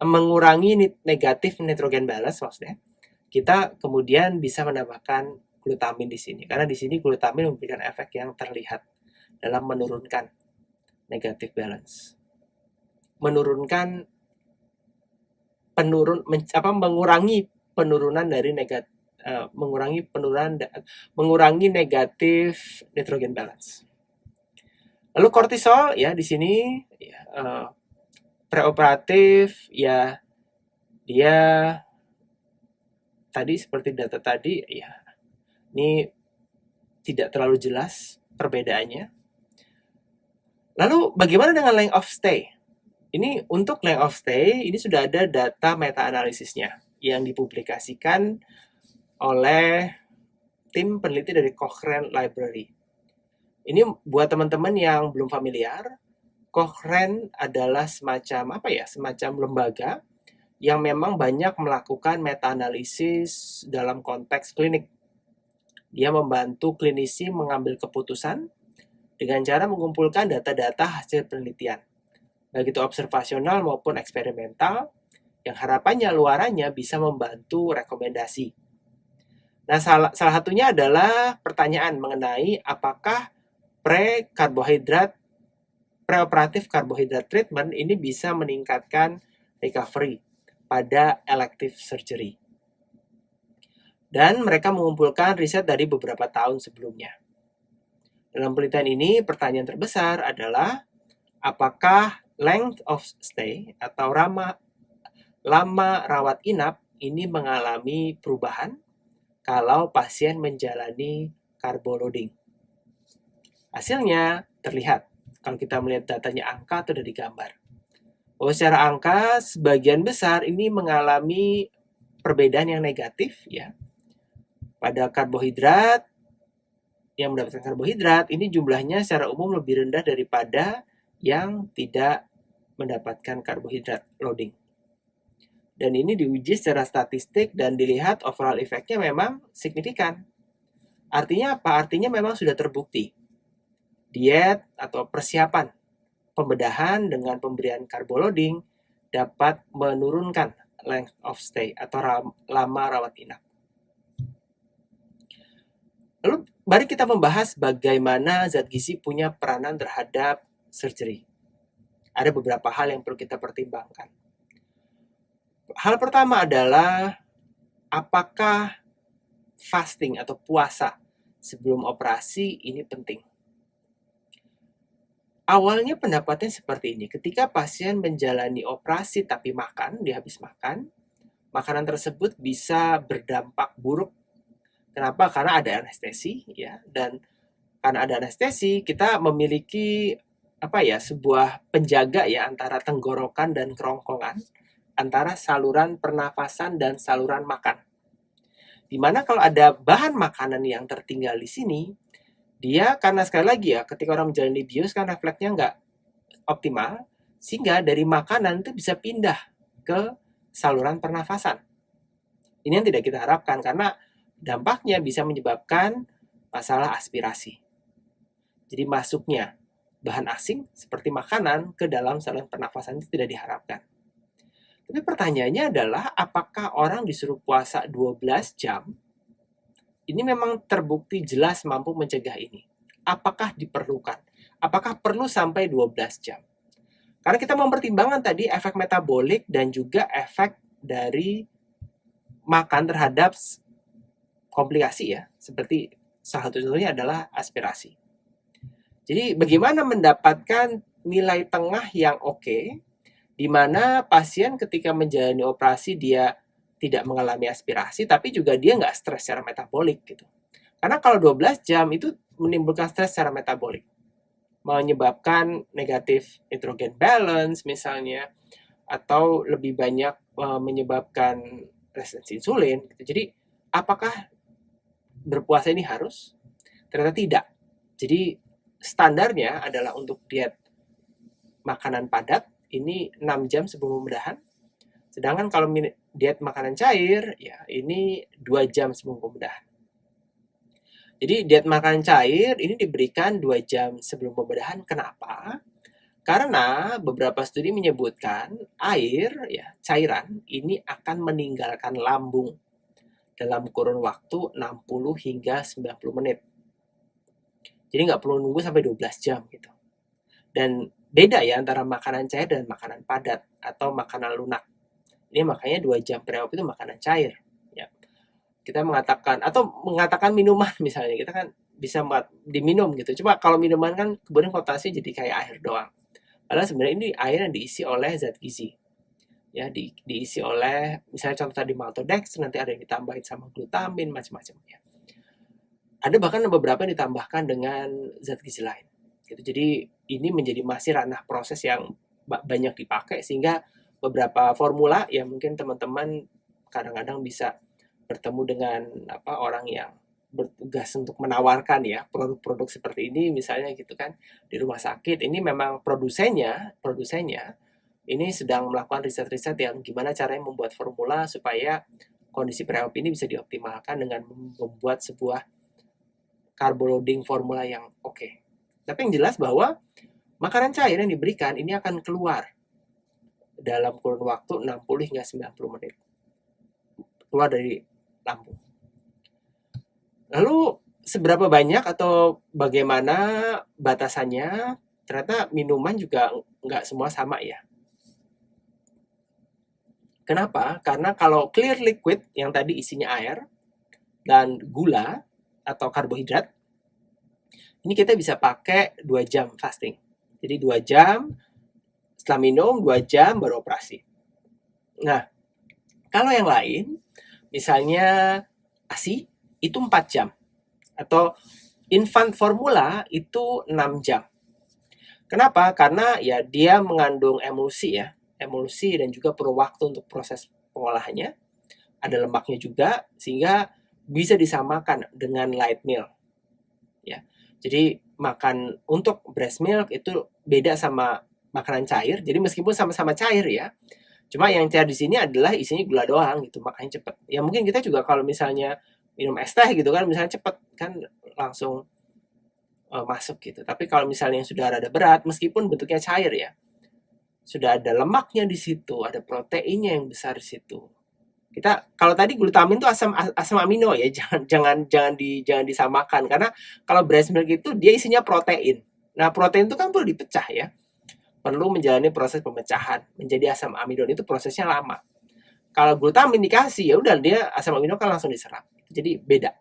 mengurangi negatif nitrogen balance maksudnya, kita kemudian bisa menambahkan glutamin di sini. Karena di sini glutamin memberikan efek yang terlihat dalam menurunkan negatif balance. Mengurangi penurunan dari mengurangi negatif nitrogen balance. Lalu kortisol ya di sini ya, preoperatif ya dia tadi seperti data tadi ya ini tidak terlalu jelas perbedaannya. Lalu bagaimana dengan length of stay? Ini untuk length of stay ini sudah ada data meta-analisisnya yang dipublikasikan oleh tim peneliti dari Cochrane Library. Ini buat teman-teman yang belum familiar, Cochrane adalah semacam semacam lembaga yang memang banyak melakukan meta-analisis dalam konteks klinik. Dia membantu klinisi mengambil keputusan dengan cara mengumpulkan data-data hasil penelitian, baik itu observasional maupun eksperimental, yang harapannya luarannya bisa membantu rekomendasi. Nah, salah satunya adalah pertanyaan mengenai apakah preoperatif karbohidrat treatment ini bisa meningkatkan recovery pada elective surgery. Dan mereka mengumpulkan riset dari beberapa tahun sebelumnya. Dalam penelitian ini, pertanyaan terbesar adalah apakah length of stay atau lama rawat inap ini mengalami perubahan kalau pasien menjalani carboloading. Hasilnya terlihat kalau kita melihat datanya angka atau dari gambar. Bahwa secara angka sebagian besar ini mengalami perbedaan yang negatif ya. Pada karbohidrat yang mendapatkan karbohidrat ini jumlahnya secara umum lebih rendah daripada yang tidak mendapatkan karbohidrat loading. Dan ini diuji secara statistik dan dilihat overall efeknya memang signifikan. Artinya apa? Artinya memang sudah terbukti. Diet atau persiapan pembedahan dengan pemberian carboloading dapat menurunkan length of stay atau lama rawat inap. Lalu mari kita membahas bagaimana zat gizi punya peranan terhadap surgery. Ada beberapa hal yang perlu kita pertimbangkan. Hal pertama adalah apakah fasting atau puasa sebelum operasi ini penting. Awalnya pendapatnya seperti ini, ketika pasien menjalani operasi tapi dia habis makan, makanan tersebut bisa berdampak buruk. Kenapa? Karena ada anestesi ya, dan karena ada anestesi kita memiliki sebuah penjaga ya antara tenggorokan dan kerongkongan, antara saluran pernafasan dan saluran makan. Dimana kalau ada bahan makanan yang tertinggal di sini, dia karena sekali lagi ya, ketika orang menjalani bius kan refleksnya nggak optimal, sehingga dari makanan itu bisa pindah ke saluran pernafasan. Ini yang tidak kita harapkan karena dampaknya bisa menyebabkan masalah aspirasi. Jadi masuknya bahan asing seperti makanan ke dalam saluran pernafasan itu tidak diharapkan. Tapi pertanyaannya adalah apakah orang disuruh puasa 12 jam ini memang terbukti jelas mampu mencegah ini? Apakah diperlukan? Apakah perlu sampai 12 jam? Karena kita mempertimbangkan tadi efek metabolik dan juga efek dari makan terhadap komplikasi ya, seperti salah satu contohnya adalah aspirasi. Jadi bagaimana mendapatkan nilai tengah yang oke, di mana pasien ketika menjalani operasi dia tidak mengalami aspirasi, tapi juga dia nggak stres secara metabolik gitu. Karena kalau 12 jam itu menimbulkan stres secara metabolik, menyebabkan negatif nitrogen balance misalnya, atau lebih banyak menyebabkan resistensi insulin. Jadi apakah berpuasa ini harus? Ternyata tidak. Jadi standarnya adalah untuk diet makanan padat ini 6 jam sebelum pembedahan. Sedangkan kalau diet makanan cair ya ini 2 jam sebelum pembedahan. Jadi diet makanan cair ini diberikan 2 jam sebelum pembedahan. Kenapa? Karena beberapa studi menyebutkan air ya, cairan ini akan meninggalkan lambung dalam kurun waktu 60 hingga 90 menit. Jadi nggak perlu nunggu sampai 12 jam gitu. Dan beda ya antara makanan cair dan makanan padat atau makanan lunak. Ini makanya 2 jam pre-op itu makanan cair. Ya. Kita mengatakan minuman misalnya, kita kan bisa diminum gitu. Cuma kalau minuman kan kemudian konotasi jadi kayak air doang. Padahal sebenarnya ini air yang diisi oleh zat gizi. Ya, diisi oleh misalnya contoh tadi maltodextrin, nanti ada yang ditambahin sama glutamin macam-macam ya. Ada bahkan beberapa yang ditambahkan dengan zat gizi lain. Gitu. Jadi ini menjadi masih ranah proses yang banyak dipakai sehingga beberapa formula yang mungkin teman-teman kadang-kadang bisa bertemu dengan orang yang bertugas untuk menawarkan ya produk-produk seperti ini misalnya gitu kan di rumah sakit. Ini memang produsennya ini sedang melakukan riset-riset yang gimana caranya membuat formula supaya kondisi pre-op ini bisa dioptimalkan dengan membuat sebuah carbo loading formula yang oke. Tapi yang jelas bahwa makanan cair yang diberikan ini akan keluar dalam kurun waktu 60 hingga 90 menit. Keluar dari lambung. Lalu seberapa banyak atau bagaimana batasannya? Ternyata minuman juga nggak semua sama ya. Kenapa? Karena kalau clear liquid yang tadi isinya air dan gula atau karbohidrat, ini kita bisa pakai 2 jam fasting. Jadi 2 jam setelah minum, 2 jam baru operasi. Nah, kalau yang lain, misalnya ASI, itu 4 jam. Atau infant formula itu 6 jam. Kenapa? Karena ya dia mengandung emulsi ya. Emulsi dan juga perlu waktu untuk proses pengolahannya. Ada lemaknya juga, sehingga bisa disamakan dengan light meal. Ya. Jadi makan untuk breast milk itu beda sama makanan cair. Jadi meskipun sama-sama cair ya, cuma yang cair di sini adalah isinya gula doang gitu, makanya cepet. Ya mungkin kita juga kalau misalnya minum es teh gitu kan, misalnya cepet kan langsung masuk gitu. Tapi kalau misalnya yang sudah rada berat, meskipun bentuknya cair ya, sudah ada lemaknya di situ, ada proteinnya yang besar di situ. Kita kalau tadi glutamin itu asam amino ya, jangan disamakan karena kalau breast milk itu dia isinya protein. Nah, protein itu kan perlu dipecah ya. Perlu menjalani proses pemecahan menjadi asam amino, itu prosesnya lama. Kalau glutamin dikasih ya udah dia asam amino kan langsung diserap. Jadi beda.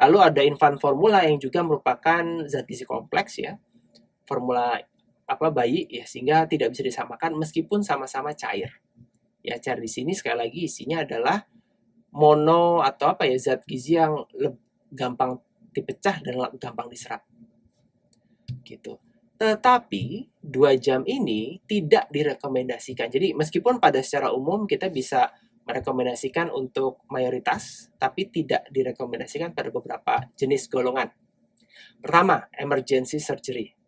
Lalu ada infant formula yang juga merupakan zat gizi kompleks ya. Formula bayi ya, sehingga tidak bisa disamakan meskipun sama-sama cair. Ya, cair di sini sekali lagi isinya adalah mono atau zat gizi yang gampang dipecah dan gampang diserap. Gitu. Tetapi 2 jam ini tidak direkomendasikan. Jadi meskipun pada secara umum kita bisa merekomendasikan untuk mayoritas, tapi tidak direkomendasikan pada beberapa jenis golongan. Pertama, emergency surgery.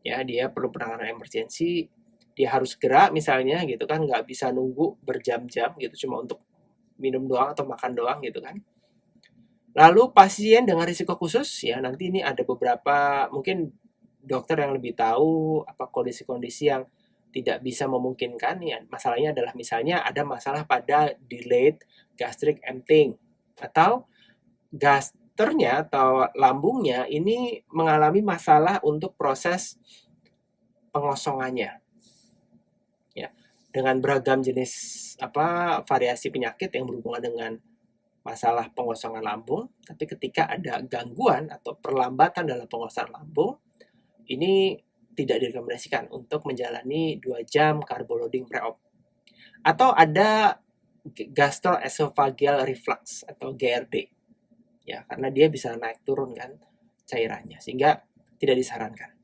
Ya, dia perlu penanganan emergency, dia harus gerak misalnya gitu kan, nggak bisa nunggu berjam-jam gitu cuma untuk minum doang atau makan doang gitu kan. Lalu pasien dengan risiko khusus ya, nanti ini ada beberapa mungkin dokter yang lebih tahu apa kondisi-kondisi yang tidak bisa memungkinkan ya. Masalahnya adalah misalnya ada masalah pada delayed gastric emptying atau gasternya atau lambungnya ini mengalami masalah untuk proses pengosongannya. Ya, dengan beragam jenis variasi penyakit yang berhubungan dengan masalah pengosongan lambung, tapi ketika ada gangguan atau perlambatan dalam pengosongan lambung, ini tidak direkomendasikan untuk menjalani 2 jam carbo loading pre-op. Atau ada gastroesophageal reflux atau GERD. Ya, karena dia bisa naik turun kan cairannya, sehingga tidak disarankan.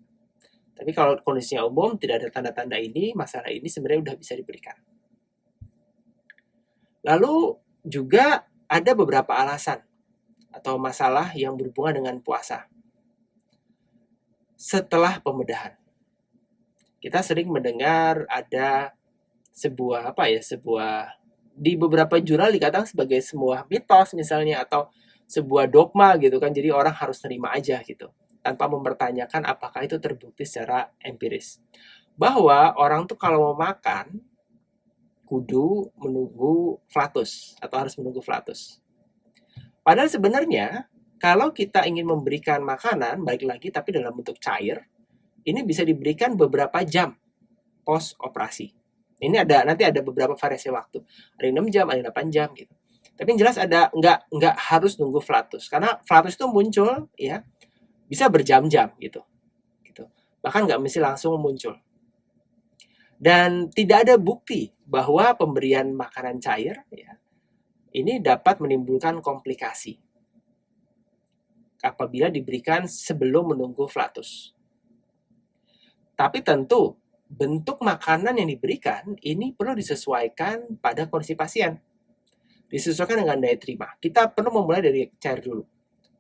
Tapi kalau kondisinya umum, tidak ada tanda-tanda ini, masalah ini sebenarnya udah bisa diberikan. Lalu juga ada beberapa alasan atau masalah yang berhubungan dengan puasa setelah pembedahan. Kita sering mendengar ada sebuah di beberapa jurnal dikatakan sebagai sebuah mitos misalnya atau sebuah dogma gitu kan, jadi orang harus terima aja gitu tanpa mempertanyakan apakah itu terbukti secara empiris bahwa orang tuh kalau mau makan kudu menunggu flatus atau harus menunggu flatus. Padahal sebenarnya kalau kita ingin memberikan makanan balik lagi tapi dalam bentuk cair, ini bisa diberikan beberapa jam post operasi. Ini nanti ada beberapa variasi waktu. Ada yang 6 jam, ada yang 8 jam gitu. Tapi yang jelas ada nggak harus nunggu flatus karena flatus itu muncul ya bisa berjam-jam gitu. Bahkan nggak mesti langsung muncul. Dan tidak ada bukti bahwa pemberian makanan cair ya, ini dapat menimbulkan komplikasi apabila diberikan sebelum menunggu flatus. Tapi tentu bentuk makanan yang diberikan ini perlu disesuaikan pada kondisi pasien. Disesuaikan dengan daya terima. Kita perlu memulai dari cair dulu.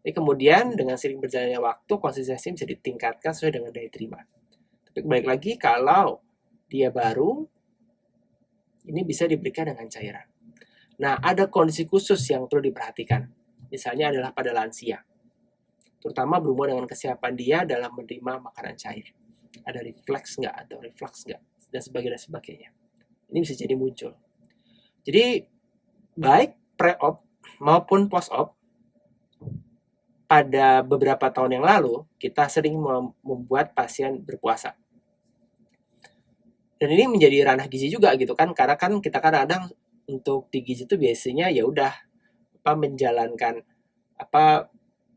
Jadi kemudian dengan sering berjalannya waktu, konsistensi bisa ditingkatkan sesuai dengan daya terima. Tapi balik lagi, kalau dia baru, ini bisa diberikan dengan cairan. Nah, ada kondisi khusus yang perlu diperhatikan. Misalnya adalah pada lansia. Terutama berhubungan dengan kesiapan dia dalam menerima makanan cair. Ada refleks nggak atau reflux nggak, dan sebagainya. Ini bisa jadi muncul. Jadi, baik pre-op maupun post-op, pada beberapa tahun yang lalu, kita sering membuat pasien berpuasa. Dan ini menjadi ranah gizi juga gitu kan, karena kan kita kadang-kadang untuk di gizi itu biasanya ya udah menjalankan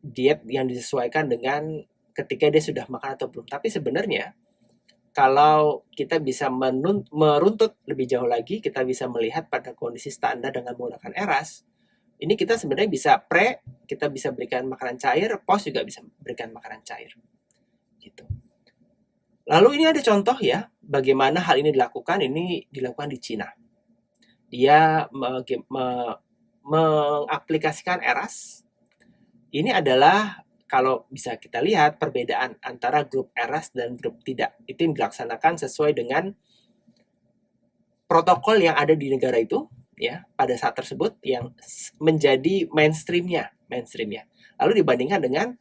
diet yang disesuaikan dengan ketika dia sudah makan atau belum. Tapi sebenarnya kalau kita bisa meruntut lebih jauh lagi, kita bisa melihat pada kondisi standar dengan menggunakan ERAS. Ini kita sebenarnya bisa kita bisa berikan makanan cair, post juga bisa berikan makanan cair. Gitu. Lalu ini ada contoh ya, bagaimana hal ini dilakukan. Ini dilakukan di Cina. Dia mengaplikasikan ERAS. Ini adalah kalau bisa kita lihat perbedaan antara grup ERAS dan grup tidak. Itu yang dilaksanakan sesuai dengan protokol yang ada di negara itu, ya, pada saat tersebut yang menjadi mainstreamnya. Lalu dibandingkan dengan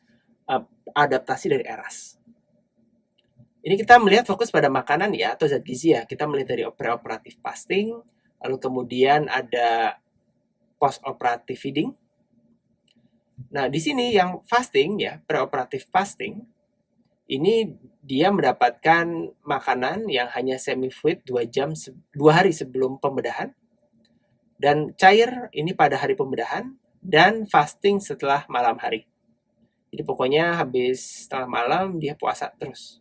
adaptasi dari ERAS. Ini kita melihat fokus pada makanan ya, atau zat gizi ya. Kita melihat dari preoperatif fasting, lalu kemudian ada post-operative feeding. Nah, di sini yang fasting ya, preoperatif fasting, ini dia mendapatkan makanan yang hanya semi fluid 2 hari sebelum pembedahan, dan cair ini pada hari pembedahan, dan fasting setelah malam hari. Jadi pokoknya habis setelah malam dia puasa terus.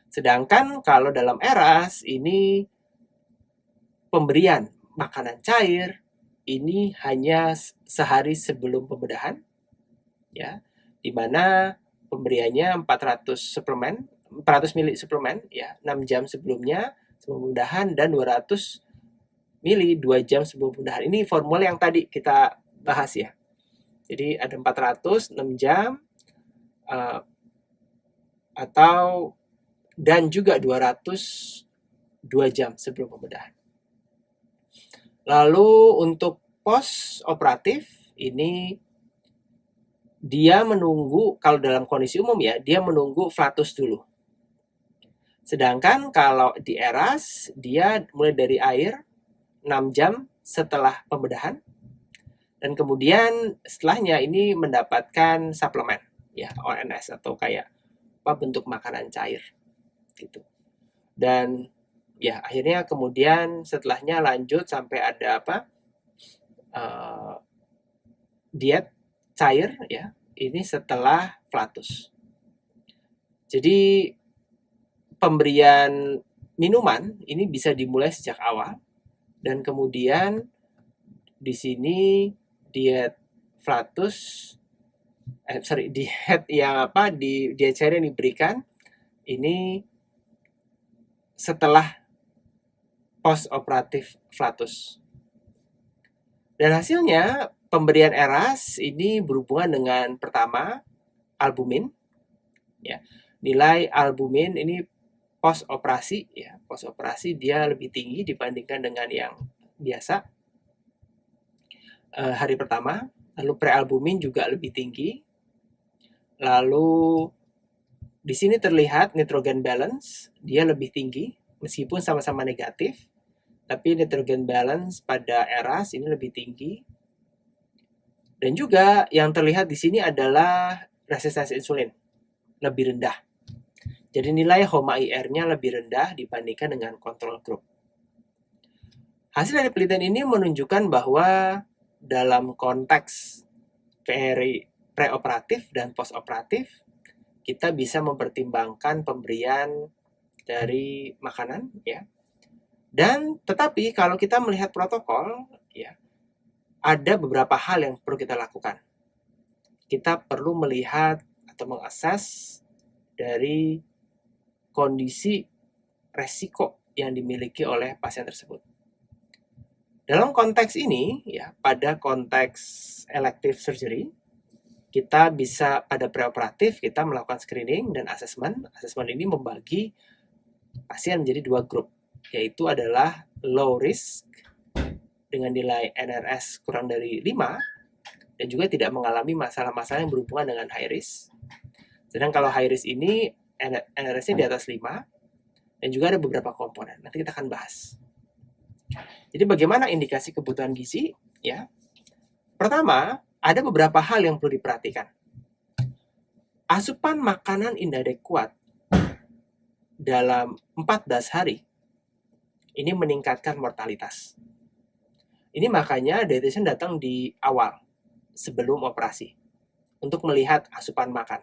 Sedangkan kalau dalam ERAS ini pemberian makanan cair ini hanya sehari sebelum pembedahan, ya, di mana pemberiannya 400 mili suplemen, ya, 6 jam sebelumnya sebelum pembedahan, dan 200 mili 2 jam sebelum pembedahan. Ini formula yang tadi kita bahas ya. Jadi ada 400, 6 jam, dan juga 200 2 jam sebelum pembedahan. Lalu untuk post operatif ini dia menunggu, kalau dalam kondisi umum ya, dia menunggu flatus dulu. Sedangkan kalau di ERAS dia mulai dari air 6 jam setelah pembedahan, dan kemudian setelahnya ini mendapatkan suplemen ya, ONS atau kayak bentuk makanan cair gitu. Dan ya akhirnya kemudian setelahnya lanjut sampai ada diet cair ya, ini setelah flatus. Jadi pemberian minuman ini bisa dimulai sejak awal, dan kemudian di sini diet flatus diet yang diet cair yang diberikan ini setelah post operatif flatus. Dan hasilnya pemberian ERAS ini berhubungan dengan pertama albumin, ya. Nilai albumin ini post operasi ya, post operasi dia lebih tinggi dibandingkan dengan yang biasa hari pertama. Lalu prealbumin juga lebih tinggi. Lalu di sini terlihat nitrogen balance dia lebih tinggi meskipun sama-sama negatif, tapi nitrogen balance pada ERAS ini lebih tinggi. Dan juga yang terlihat di sini adalah resistensi insulin lebih rendah. Jadi nilai HOMA-IR-nya lebih rendah dibandingkan dengan kontrol group. Hasil dari penelitian ini menunjukkan bahwa dalam konteks preoperatif dan postoperatif, kita bisa mempertimbangkan pemberian dari makanan, ya. Dan tetapi kalau kita melihat protokol, ya, ada beberapa hal yang perlu kita lakukan. Kita perlu melihat atau mengakses dari kondisi resiko yang dimiliki oleh pasien tersebut. Dalam konteks ini, ya, pada konteks elective surgery, kita bisa pada preoperatif kita melakukan screening dan assessment. Assessment ini membagi pasien menjadi dua grup, yaitu adalah low risk dengan nilai NRS kurang dari 5 dan juga tidak mengalami masalah-masalah yang berhubungan dengan high risk. Sedang kalau high risk ini NRS-nya di atas 5 dan juga ada beberapa komponen. Nanti kita akan bahas. Jadi bagaimana indikasi kebutuhan gizi? Ya, pertama, ada beberapa hal yang perlu diperhatikan. Asupan makanan inadekuat dalam 14 hari ini meningkatkan mortalitas. Ini makanya dietitian datang di awal, sebelum operasi, untuk melihat asupan makan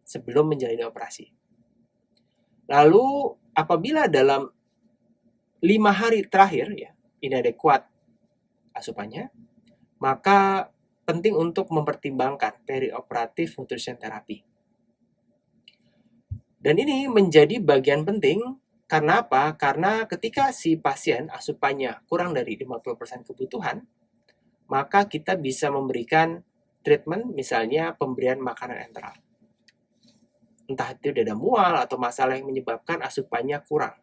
sebelum menjalani operasi. Lalu apabila dalam 5 hari terakhir ya inadekuat asupannya, maka penting untuk mempertimbangkan perioperatif nutrition therapy. Dan ini menjadi bagian penting karena apa? Karena ketika si pasien asupannya kurang dari 50% kebutuhan, maka kita bisa memberikan treatment, misalnya pemberian makanan enteral. Entah itu dada mual atau masalah yang menyebabkan asupannya kurang.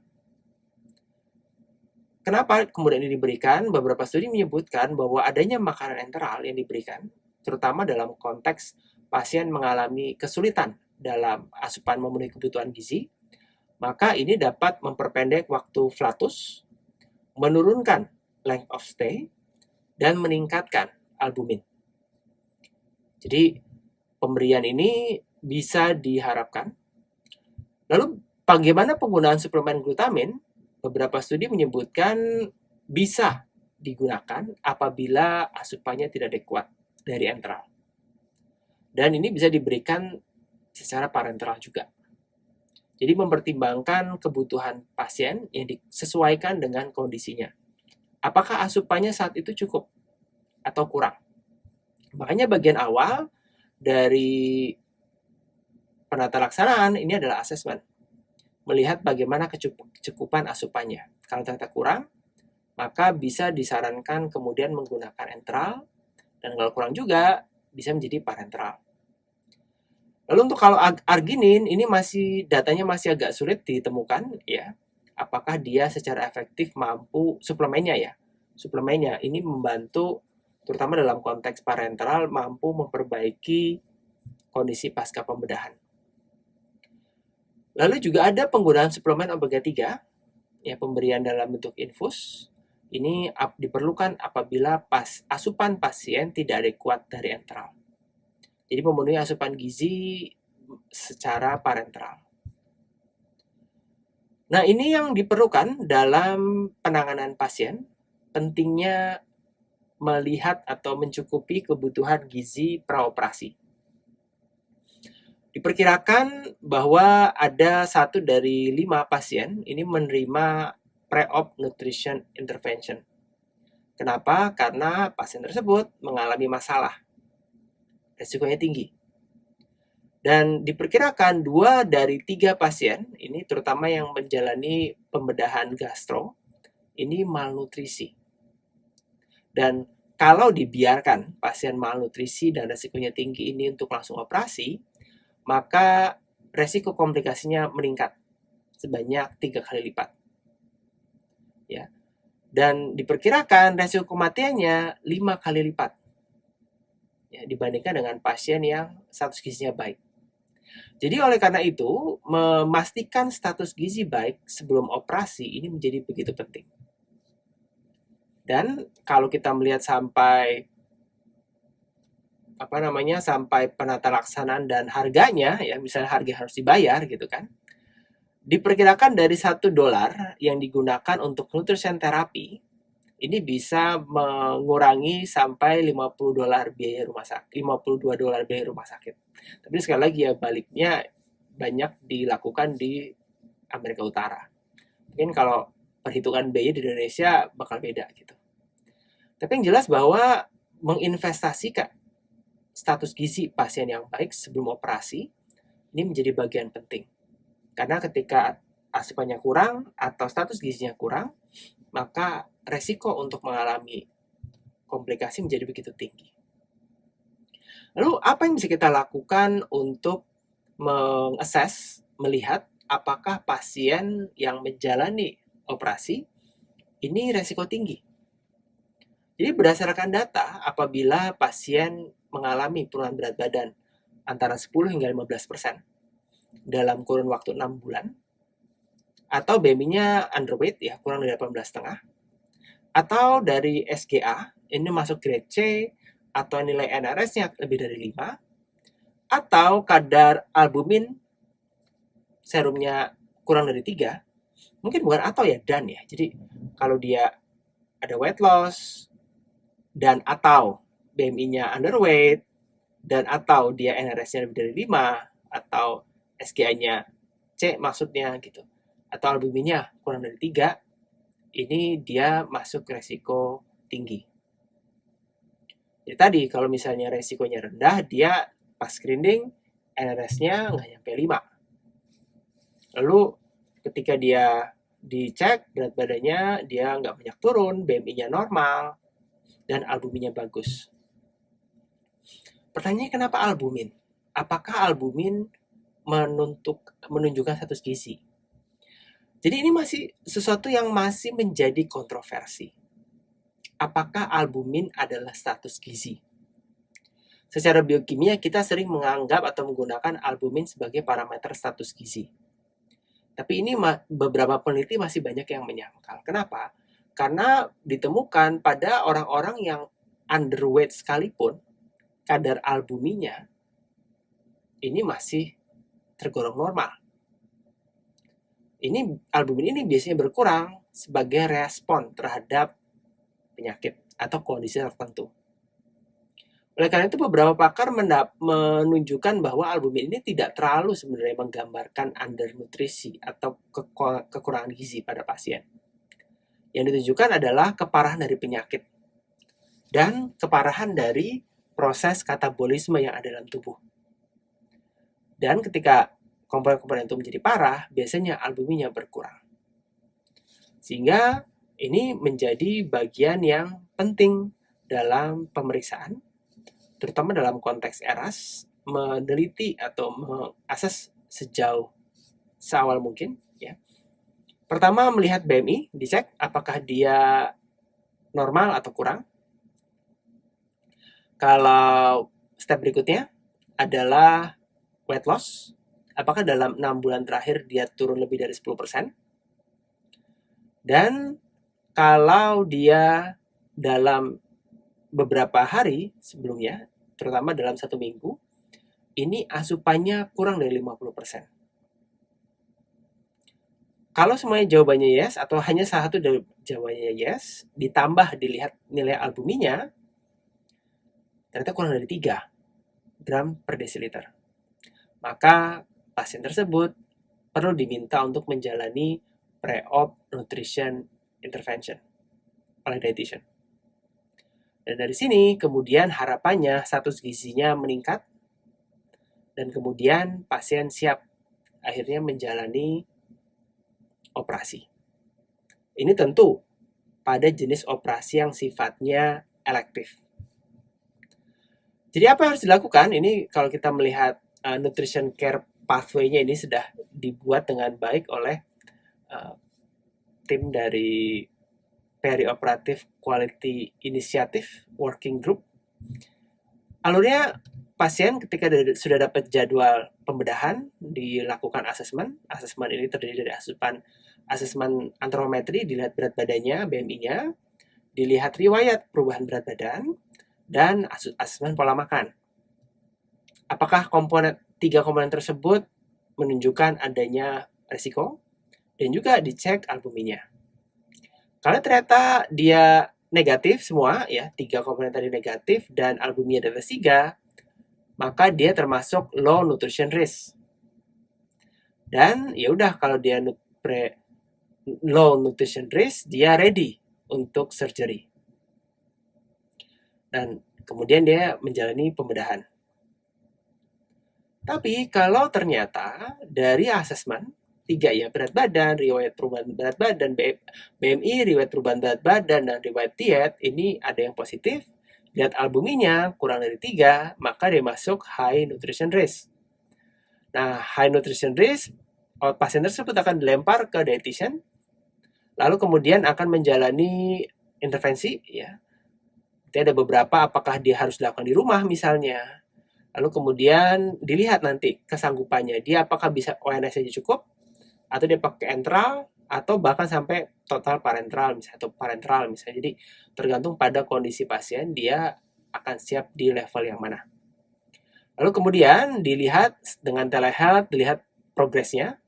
Kenapa kemudian ini diberikan? Beberapa studi menyebutkan bahwa adanya makanan enteral yang diberikan, terutama dalam konteks pasien mengalami kesulitan dalam asupan memenuhi kebutuhan gizi, maka ini dapat memperpendek waktu flatus, menurunkan length of stay, dan meningkatkan albumin. Jadi pemberian ini bisa diharapkan. Lalu bagaimana penggunaan suplemen glutamin? Beberapa studi menyebutkan bisa digunakan apabila asupannya tidak adekuat dari enteral. Dan ini bisa diberikan secara parenteral juga. Jadi mempertimbangkan kebutuhan pasien yang disesuaikan dengan kondisinya. Apakah asupannya saat itu cukup atau kurang? Makanya bagian awal dari penata laksanaan ini adalah asesmen. Melihat bagaimana kecukupan asupannya. Kalau ternyata kurang, maka bisa disarankan kemudian menggunakan enteral, dan kalau kurang juga bisa menjadi parenteral. Lalu untuk kalau arginin ini datanya masih agak sulit ditemukan ya. Apakah dia secara efektif mampu suplemennya ini membantu terutama dalam konteks parenteral mampu memperbaiki kondisi pasca pembedahan. Lalu juga ada penggunaan suplemen omega 3 ya, pemberian dalam bentuk infus. Ini diperlukan apabila asupan pasien tidak adekuat dari enteral. Jadi memenuhi asupan gizi secara parenteral. Nah, ini yang diperlukan dalam penanganan pasien, pentingnya melihat atau mencukupi kebutuhan gizi praoperasi. Diperkirakan bahwa ada 1 dari 5 pasien ini menerima pre-op nutrition intervention. Kenapa? Karena pasien tersebut mengalami masalah. Resikonya tinggi. Dan diperkirakan 2 dari 3 pasien, ini terutama yang menjalani pembedahan gastro, ini malnutrisi. Dan kalau dibiarkan pasien malnutrisi dan resikonya tinggi ini untuk langsung operasi, maka resiko komplikasinya meningkat sebanyak 3 kali lipat. Ya. Dan diperkirakan resiko kematiannya 5 kali lipat. Ya, dibandingkan dengan pasien yang status gizinya baik. Jadi oleh karena itu, memastikan status gizi baik sebelum operasi ini menjadi begitu penting. Dan kalau kita melihat sampai sampai penata laksanaan dan harganya ya, misalnya harga harus dibayar gitu kan, diperkirakan dari $1 yang digunakan untuk nutrition therapy ini bisa mengurangi sampai $50 biaya rumah sakit, $52 biaya rumah sakit. Tapi sekali lagi ya, baliknya banyak dilakukan di Amerika Utara. Mungkin kalau perhitungan biaya di Indonesia bakal beda gitu. Tapi yang jelas bahwa menginvestasikan status gizi pasien yang baik sebelum operasi ini menjadi bagian penting. Karena ketika asupannya kurang atau status gizinya kurang, maka resiko untuk mengalami komplikasi menjadi begitu tinggi. Lalu apa yang bisa kita lakukan untuk melihat apakah pasien yang menjalani operasi ini resiko tinggi. Jadi berdasarkan data, apabila pasien mengalami penurunan berat badan antara 10 hingga 15% dalam kurun waktu 6 bulan, atau BMI-nya underweight ya, kurang dari 18,5, atau dari SGA, ini masuk grade C, atau nilai NRS-nya lebih dari 5, atau kadar albumin serumnya kurang dari 3, mungkin bukan atau ya, dan ya. Jadi kalau dia ada weight loss, dan atau BMI-nya underweight, dan atau dia NRS-nya lebih dari 5, atau SGA-nya C maksudnya gitu, atau albuminnya kurang dari 3, ini dia masuk resiko tinggi. Jadi tadi kalau misalnya resikonya rendah, dia pas screening NRS-nya nggak nyampe 5. Lalu ketika dia dicek berat badannya, dia nggak banyak turun, BMI-nya normal, dan albuminnya bagus. Pertanyaannya kenapa albumin? Apakah albumin menunjukkan status gizi? Jadi ini masih sesuatu yang masih menjadi kontroversi. Apakah albumin adalah status gizi? Secara biokimia kita sering menganggap atau menggunakan albumin sebagai parameter status gizi. Tapi ini beberapa peneliti masih banyak yang menyangkal. Kenapa? Karena ditemukan pada orang-orang yang underweight sekalipun, kadar albuminnya ini masih tergolong normal. Albumin ini biasanya berkurang sebagai respon terhadap penyakit atau kondisi tertentu. Oleh karena itu beberapa pakar menunjukkan bahwa albumin ini tidak terlalu sebenarnya menggambarkan undernutrisi atau kekurangan gizi pada pasien. Yang ditunjukkan adalah keparahan dari penyakit dan keparahan dari proses katabolisme yang ada dalam tubuh. Dan ketika komponen-komponen itu menjadi parah, biasanya albuminnya berkurang. Sehingga ini menjadi bagian yang penting dalam pemeriksaan, terutama dalam konteks ERAS, meneliti atau mengakses seawal mungkin. Ya. Pertama, melihat BMI, dicek apakah dia normal atau kurang. Kalau step berikutnya adalah weight loss, apakah dalam 6 bulan terakhir dia turun lebih dari 10%. Dan kalau dia dalam beberapa hari sebelumnya, terutama dalam 1 minggu, ini asupannya kurang dari 50%. Kalau semuanya jawabannya yes, atau hanya salah satu dari jawabannya yes, ditambah dilihat nilai albuminnya, ternyata kurang dari 3 gram per desiliter. Maka pasien tersebut perlu diminta untuk menjalani pre-op nutrition intervention oleh dietitian. Dan dari sini kemudian harapannya status gizinya meningkat dan kemudian pasien siap akhirnya menjalani operasi. Ini tentu pada jenis operasi yang sifatnya elektif. Jadi apa yang harus dilakukan? Ini kalau kita melihat nutrition care pathway-nya ini sudah dibuat dengan baik oleh tim dari Perioperative Quality Initiative Working Group. Alurnya pasien ketika sudah dapat jadwal pembedahan, dilakukan asesmen. Asesmen ini terdiri dari asesmen antropometri, dilihat berat badannya, BMI-nya, dilihat riwayat perubahan berat badan, dan asesmen pola makan. Apakah 3 komponen tersebut menunjukkan adanya resiko? Dan juga dicek albuminnya. Kalau ternyata dia negatif semua, ya 3 komponen tadi negatif dan albuminnya di atas 3, maka dia termasuk low nutrition risk. Dan ya udah kalau dia low nutrition risk, dia ready untuk surgery. Dan kemudian dia menjalani pembedahan. Tapi kalau ternyata dari asesmen 3 ya, berat badan, riwayat perubahan berat badan, BMI, riwayat perubahan berat badan, dan riwayat diet, ini ada yang positif, lihat albuminnya kurang dari 3, maka dia masuk high nutrition risk. Nah, high nutrition risk pasien tersebut akan dilempar ke dietitian, lalu kemudian akan menjalani intervensi ya. Jadi ada beberapa, apakah dia harus dilakukan di rumah misalnya. Lalu kemudian dilihat nanti kesanggupannya, dia apakah bisa ONS saja cukup, atau dia pakai enteral, atau bahkan sampai total parenteral misalnya, atau parenteral misalnya. Jadi tergantung pada kondisi pasien, dia akan siap di level yang mana. Lalu kemudian dilihat dengan telehealth, dilihat progresnya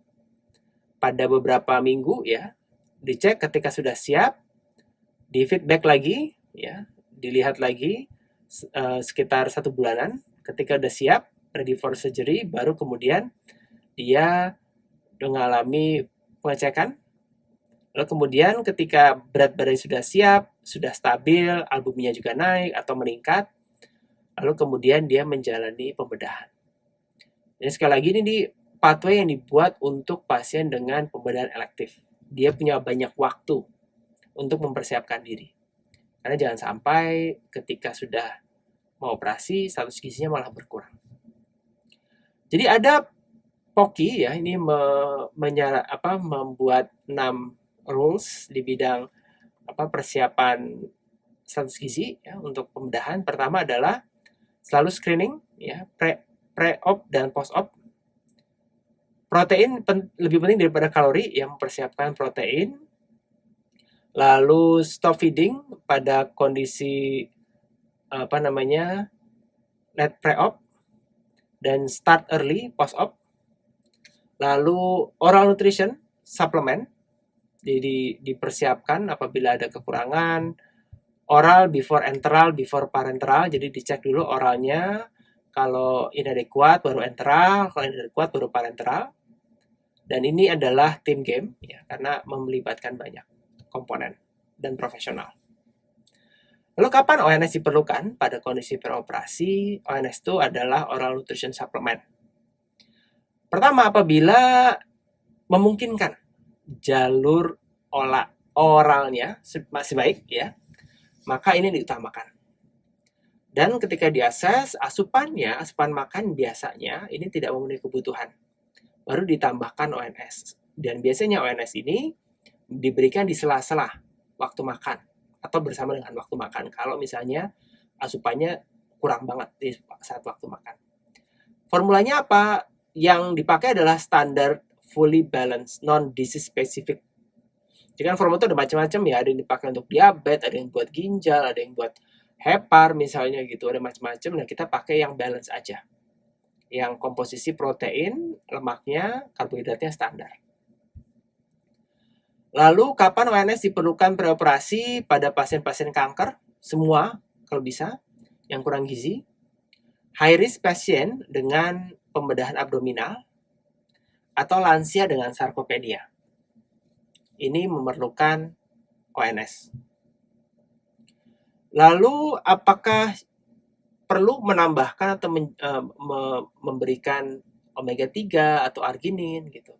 pada beberapa minggu ya, dicek ketika sudah siap, di feedback lagi ya, dilihat lagi sekitar 1 bulanan, ketika sudah siap ready for surgery, baru kemudian dia mengalami pengecekan. Lalu kemudian ketika berat badan sudah siap, sudah stabil, albuminnya juga naik atau meningkat, lalu kemudian dia menjalani pembedahan. Jadi sekali lagi ini di pathway yang dibuat untuk pasien dengan pembedahan elektif. Dia punya banyak waktu untuk mempersiapkan diri. Karena jangan sampai ketika sudah mau operasi, status gizinya malah berkurang. Jadi ada POCI ya, ini membuat 6 rules di bidang persiapan status gizi ya, untuk pembedahan. Pertama adalah selalu screening ya, pre-op dan post-op. Protein lebih penting daripada kalori, yang mempersiapkan protein. Lalu stop feeding pada kondisi late pre-op, dan start early post-op. Lalu oral nutrition supplement, jadi dipersiapkan apabila ada kekurangan. Oral before enteral, before parenteral, jadi dicek dulu oralnya, kalau inadequat baru enteral, kalau inadequat baru parenteral. Dan ini adalah team game ya, karena melibatkan banyak komponen dan profesional. Lalu kapan ONS diperlukan? Pada kondisi preoperasi, ONS itu adalah oral nutrition supplement. Pertama, apabila memungkinkan jalur oralnya masih baik ya, maka ini diutamakan. Dan ketika diakses, asupan makan biasanya ini tidak memenuhi kebutuhan, baru ditambahkan ONS. Dan biasanya ONS ini diberikan di sela-sela waktu makan atau bersama dengan waktu makan, kalau misalnya asupannya kurang banget di saat waktu makan. Formulanya apa? Yang dipakai adalah standar fully balanced, non-disease specific. Jadi kan formula itu ada macam-macam ya, ada yang dipakai untuk diabetes, ada yang buat ginjal, ada yang buat hepar misalnya gitu, ada macam-macam. Nah, kita pakai yang balance aja, yang komposisi protein, lemaknya, karbohidratnya standar. Lalu kapan ONS diperlukan preoperasi? Pada pasien-pasien kanker, semua kalau bisa, yang kurang gizi, high risk pasien dengan pembedahan abdominal, atau lansia dengan sarkopedia. Ini memerlukan ONS. Lalu apakah perlu menambahkan atau memberikan omega 3 atau arginin gitu?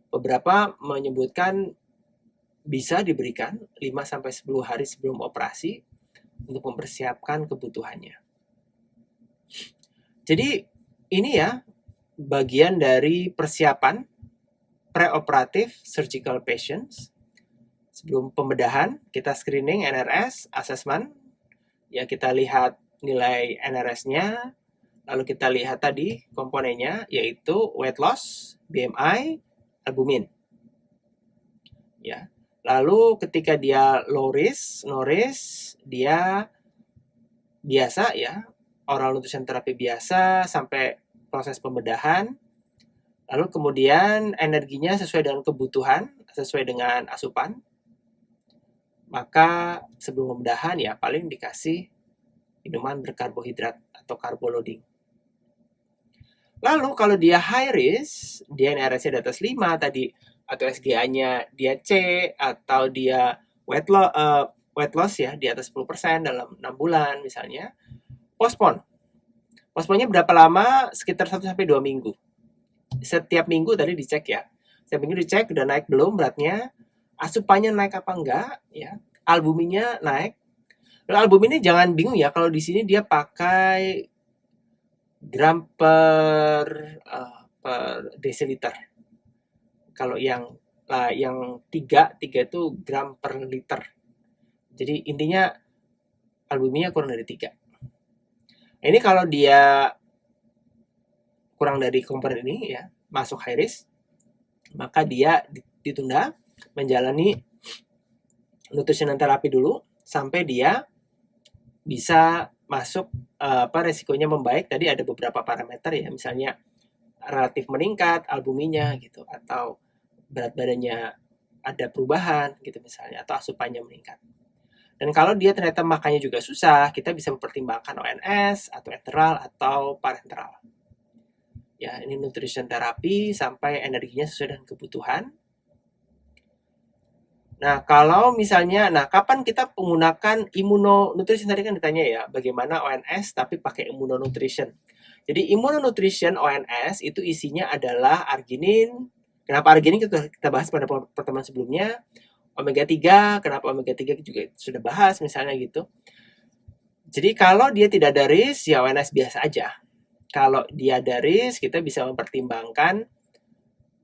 Beberapa menyebutkan bisa diberikan 5-10 hari sebelum operasi untuk mempersiapkan kebutuhannya. Jadi ini ya bagian dari persiapan preoperatif surgical patients. Sebelum pembedahan, kita screening NRS, assessment. Ya, kita lihat nilai NRS-nya, lalu kita lihat tadi komponennya, yaitu weight loss, BMI, albumin. Ya. Lalu ketika dia low risk, no risk, dia biasa ya, oral nutrition terapi biasa sampai proses pembedahan. Lalu kemudian energinya sesuai dengan kebutuhan, sesuai dengan asupan. Maka sebelum pembedahan ya paling dikasih minuman berkarbohidrat atau carbo loading. Lalu kalau dia high risk, dia NRS-nya di atas 5 tadi, atau SGA-nya dia C, atau dia weight loss ya di atas 10% dalam 6 bulan misalnya, postpone. Postpone-nya berapa lama? Sekitar 1-2 minggu. Setiap minggu tadi dicek ya. Setiap minggu dicek udah naik belum beratnya, asupannya naik apa enggak ya, albuminnya naik. Lalu albuminnya jangan bingung ya, kalau di sini dia pakai gram per desiliter. Kalau yang tiga itu gram per liter. Jadi intinya albuminnya kurang dari 3. Ini kalau dia kurang dari komponen ini ya, masuk high risk, maka dia ditunda menjalani nutritional therapy dulu sampai dia bisa masuk resikonya membaik. Tadi ada beberapa parameter ya, misalnya relatif meningkat albuminnya gitu, atau berat badannya ada perubahan gitu misalnya, atau asupannya meningkat. Dan kalau dia ternyata makannya juga susah, kita bisa mempertimbangkan ONS atau enteral atau parenteral. Ya, ini nutrition therapy sampai energinya sesuai dengan kebutuhan. Nah, kalau misalnya, kapan kita menggunakan immunonutrition? Tadi kan ditanya ya, bagaimana ONS tapi pakai immunonutrition. Jadi immunonutrition ONS itu isinya adalah arginin. Kenapa arginin kita bahas pada pertemuan sebelumnya. Omega 3, kenapa omega 3 juga sudah bahas misalnya gitu. Jadi kalau dia tidak ada risk, ya ONS biasa aja. Kalau dia ada risk, kita bisa mempertimbangkan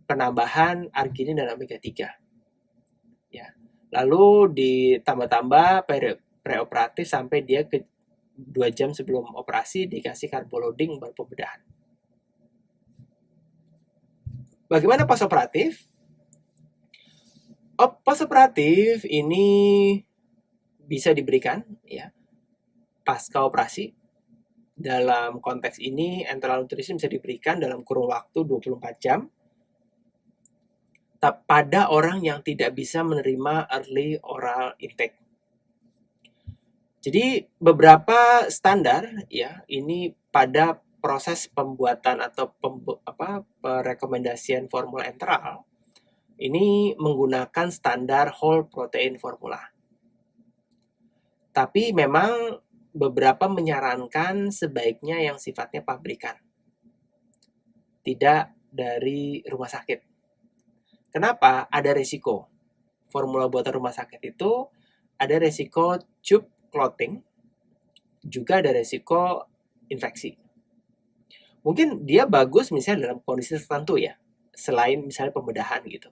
penambahan arginin dan omega 3. Ya. Lalu ditambah-tambah preoperatif sampai dia ke 2 jam sebelum operasi dikasih carbo loading baru pembedahan. Bagaimana postoperatif? Postoperatif ini bisa diberikan ya pasca operasi. Dalam konteks ini enteral nutrition bisa diberikan dalam kurun waktu 24 jam pada orang yang tidak bisa menerima early oral intake. Jadi beberapa standar ya ini pada proses pembuatan atau perekomendasian formula enteral ini menggunakan standar whole protein formula. Tapi memang beberapa menyarankan sebaiknya yang sifatnya pabrikan, tidak dari rumah sakit. Kenapa? Ada resiko. Formula buatan rumah sakit itu ada resiko tube clotting, juga ada resiko infeksi. Mungkin dia bagus misalnya dalam kondisi tertentu ya, selain misalnya pembedahan gitu.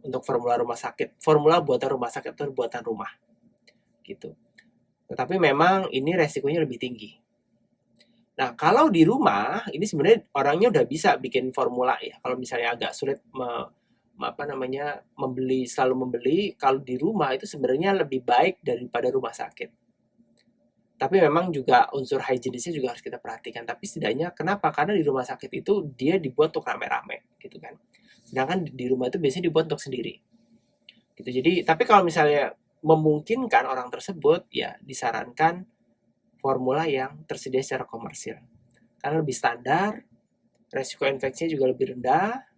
Untuk formula rumah sakit, formula buatan rumah sakit atau buatan rumah gitu. Tetapi memang ini resikonya lebih tinggi. Nah, kalau di rumah, ini sebenarnya orangnya udah bisa bikin formula ya. Kalau misalnya agak sulit selalu membeli, kalau di rumah itu sebenarnya lebih baik daripada rumah sakit. Tapi memang juga unsur higienisnya juga harus kita perhatikan. Tapi setidaknya kenapa? Karena di rumah sakit itu dia dibuat untuk rame-rame gitu kan. Sedangkan di rumah itu biasanya dibuat untuk sendiri. Gitu. Jadi, tapi kalau misalnya memungkinkan orang tersebut ya disarankan formula yang tersedia secara komersil. Karena lebih standar, resiko infeksinya juga lebih rendah.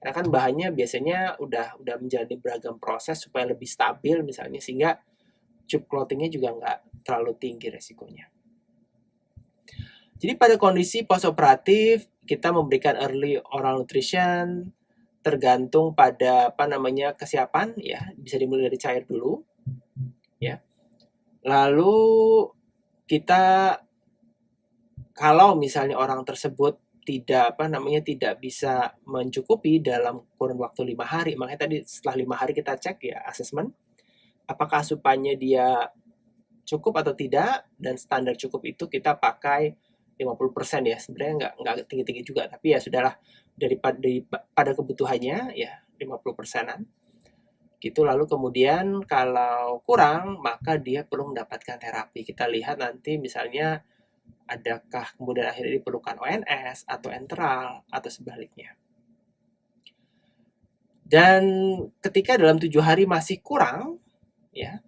Karena kan bahannya biasanya udah menjalani beragam proses supaya lebih stabil misalnya, sehingga tube clottingnya juga nggak terlalu tinggi resikonya. Jadi pada kondisi postoperatif kita memberikan early oral nutrition tergantung pada kesiapan ya, bisa dimulai dari cair dulu ya. Lalu kita kalau misalnya orang tersebut tidak bisa mencukupi dalam kurun waktu 5 hari, makanya tadi setelah 5 hari kita cek ya assessment apakah asupannya dia cukup atau tidak, dan standar cukup itu kita pakai 50% ya. Sebenarnya nggak tinggi-tinggi juga, tapi ya sudahlah daripada kebutuhannya ya 50%-an. Gitu. Lalu kemudian kalau kurang maka dia perlu mendapatkan terapi. Kita lihat nanti misalnya adakah kemudian akhirnya diperlukan ONS atau enteral atau sebaliknya. Dan ketika dalam 7 hari masih kurang ya,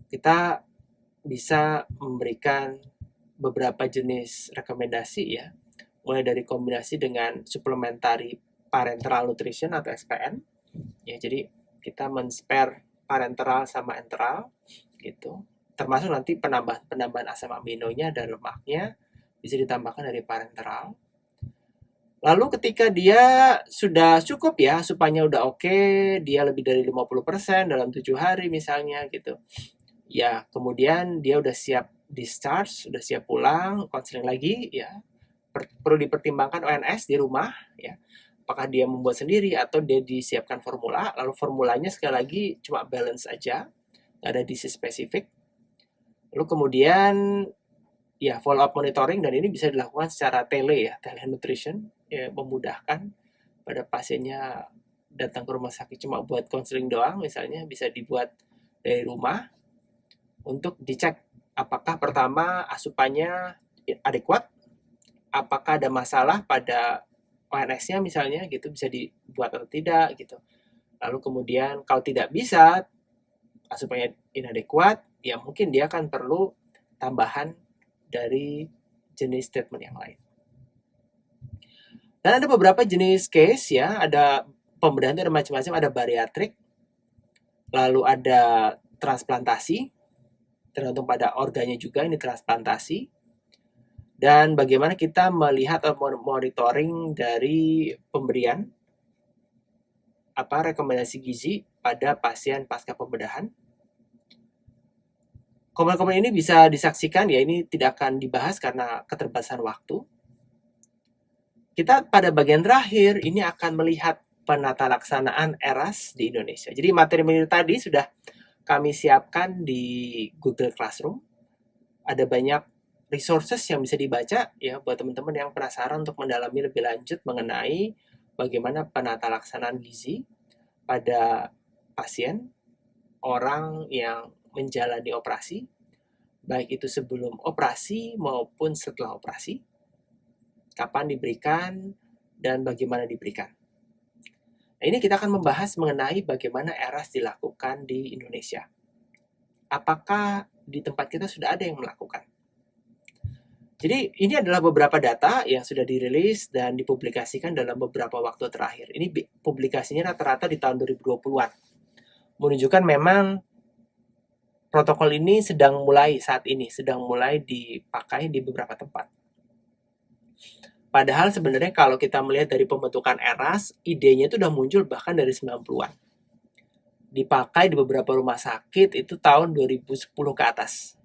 kita bisa memberikan beberapa jenis rekomendasi ya, mulai dari kombinasi dengan supplementary parenteral nutrition atau SPN ya. Jadi kita men-spare parenteral sama enteral gitu, termasuk nanti penambahan asam aminonya dan lemaknya bisa ditambahkan dari parenteral. Lalu ketika dia sudah cukup ya, asupannya udah oke, dia lebih dari 50% dalam 7 hari misalnya gitu. Ya, kemudian dia udah siap discharge, udah siap pulang, konseling lagi ya. Perlu dipertimbangkan ONS di rumah ya. Apakah dia membuat sendiri atau dia disiapkan formula, lalu formulanya sekali lagi cuma balance aja, nggak ada disease spesifik. Lalu kemudian ya follow up monitoring, dan ini bisa dilakukan secara telenutrition, ya, memudahkan pada pasiennya datang ke rumah sakit cuma buat konseling doang, misalnya bisa dibuat dari rumah untuk dicek apakah pertama asupannya adekuat, apakah ada masalah pada ONS-nya misalnya gitu, bisa dibuat atau tidak gitu. Lalu kemudian kalau tidak bisa, asupannya inadekuat, ya mungkin dia akan perlu tambahan dari jenis treatment yang lain. Dan ada beberapa jenis case ya, ada pembedahan itu ada macam-macam, ada bariatrik, lalu ada transplantasi, tergantung pada organnya juga ini transplantasi. Dan bagaimana kita melihat atau monitoring dari pemberian rekomendasi gizi pada pasien pasca pembedahan. Komponen-komponen ini bisa disaksikan, ya ini tidak akan dibahas karena keterbatasan waktu. Kita pada bagian terakhir ini akan melihat penata laksanaan ERAS di Indonesia. Jadi materi-materi tadi sudah kami siapkan di Google Classroom. Ada banyak resources yang bisa dibaca ya buat teman-teman yang penasaran untuk mendalami lebih lanjut mengenai bagaimana penata laksanaan gizi pada pasien orang yang menjalani operasi, baik itu sebelum operasi maupun setelah operasi, kapan diberikan dan bagaimana diberikan. Nah, ini kita akan membahas mengenai bagaimana ERAS dilakukan di Indonesia. Apakah di tempat kita sudah ada yang melakukan? Jadi ini adalah beberapa data yang sudah dirilis dan dipublikasikan dalam beberapa waktu terakhir. Ini publikasinya rata-rata di tahun 2020-an. Menunjukkan memang protokol ini sedang mulai dipakai di beberapa tempat. Padahal sebenarnya kalau kita melihat dari pembentukan ERAS, idenya itu udah muncul bahkan dari 90-an. Dipakai di beberapa rumah sakit itu tahun 2010 ke atas.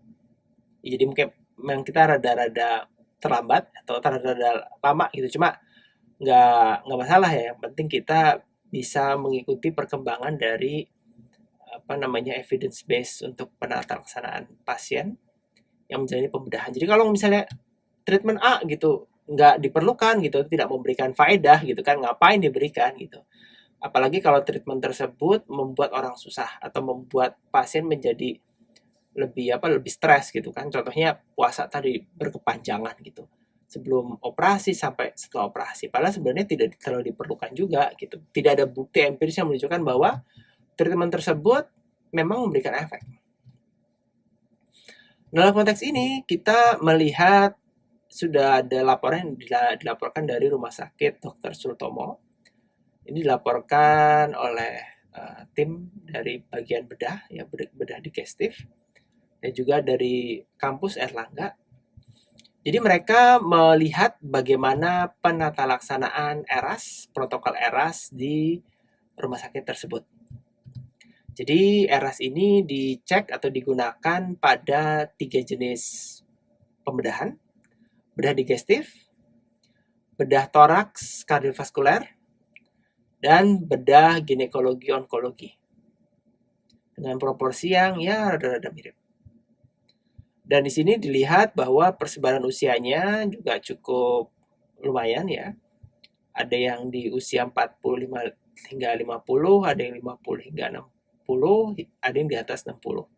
Jadi mungkin memang kita rada-rada terlambat atau rada-rada lama gitu, cuma nggak masalah ya, yang penting kita bisa mengikuti perkembangan dari evidence base untuk penata laksanaan pasien yang menjalani pembedahan. Jadi kalau misalnya treatment A gitu nggak diperlukan gitu, tidak memberikan faedah gitu kan, ngapain diberikan gitu. Apalagi kalau treatment tersebut membuat orang susah atau membuat pasien menjadi lebih stres gitu kan. Contohnya puasa tadi berkepanjangan gitu. Sebelum operasi sampai setelah operasi. Padahal sebenarnya tidak terlalu diperlukan juga gitu. Tidak ada bukti empiris yang menunjukkan bahwa treatment tersebut memang memberikan efek. Dalam konteks ini kita melihat sudah ada laporan yang dilaporkan dari Rumah Sakit Dr. Sutomo. Ini dilaporkan oleh tim dari bagian bedah, ya bedah digestif, dan juga dari kampus Erlangga. Jadi mereka melihat bagaimana penata laksanaan ERAS, protokol ERAS di rumah sakit tersebut. Jadi ERAS ini dicek atau digunakan pada 3 jenis pembedahan. Bedah digestif, bedah toraks kardiovaskuler, dan bedah ginekologi onkologi. Dengan proporsi yang ya rada-rada mirip. Dan di sini dilihat bahwa persebaran usianya juga cukup lumayan ya. Ada yang di usia 45 hingga 50, ada yang 50 hingga 60, ada yang di atas 60.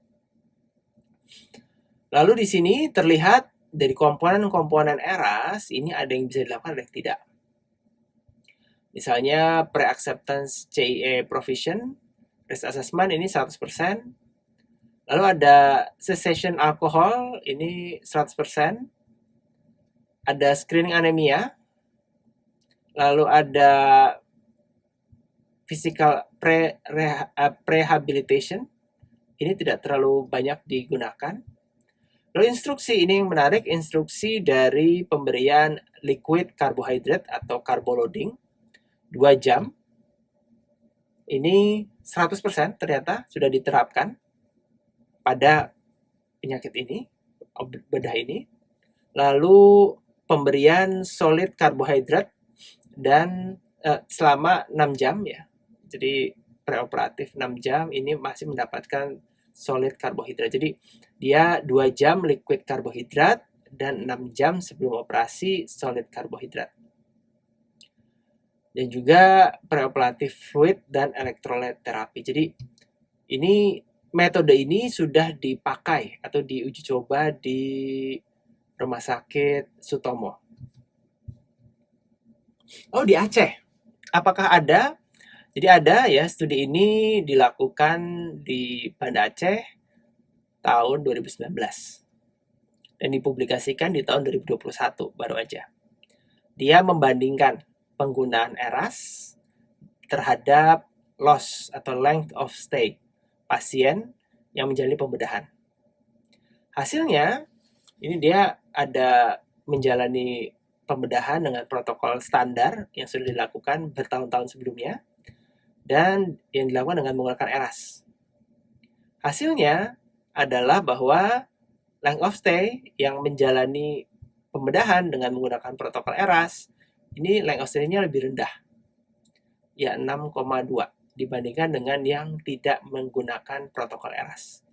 Lalu di sini terlihat dari komponen-komponen ERAS, ini ada yang bisa dilakukan, ada yang tidak. Misalnya pre-acceptance CIE provision, risk assessment ini 100%. Lalu ada cessation alkohol, ini 100%. Ada screening anemia. Lalu ada physical prehabilitation. Ini tidak terlalu banyak digunakan. Lalu instruksi, ini yang menarik, instruksi dari pemberian liquid carbohydrate atau carboloading 2 jam. Ini 100% ternyata sudah diterapkan pada penyakit ini, bedah ini. Lalu pemberian solid karbohidrat dan selama 6 jam ya. Jadi preoperatif 6 jam ini masih mendapatkan solid karbohidrat. Jadi dia 2 jam liquid karbohidrat dan 6 jam sebelum operasi solid karbohidrat. Dan juga preoperatif fluid dan elektrolit terapi. Jadi ini metode ini sudah dipakai atau diuji coba di Rumah Sakit Sutomo. Oh, di Aceh. Apakah ada? Jadi ada ya, studi ini dilakukan di Banda Aceh tahun 2019 dan dipublikasikan di tahun 2021 baru aja. Dia membandingkan penggunaan ERAS terhadap loss atau length of stay pasien yang menjalani pembedahan. Hasilnya, ini dia ada menjalani pembedahan dengan protokol standar yang sudah dilakukan bertahun-tahun sebelumnya dan yang dilakukan dengan menggunakan ERAS. Hasilnya adalah bahwa length of stay yang menjalani pembedahan dengan menggunakan protokol ERAS, ini length of stay-nya lebih rendah, ya 6,2 dibandingkan dengan yang tidak menggunakan protokol ERAS.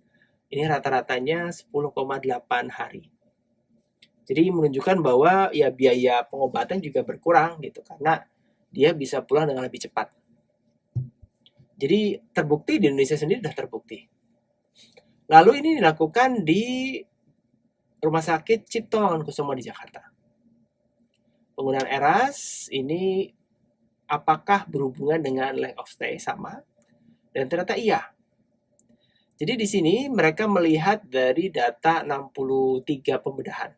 Ini rata-ratanya 10,8 hari. Jadi menunjukkan bahwa ya biaya pengobatan juga berkurang gitu karena dia bisa pulang dengan lebih cepat. Jadi terbukti di Indonesia sendiri sudah terbukti. Lalu ini dilakukan di Rumah Sakit Cipto Mangunkusumo di Jakarta. Penggunaan ERAS ini apakah berhubungan dengan length of stay sama? Dan ternyata iya. Jadi di sini mereka melihat dari data 63 pembedahan.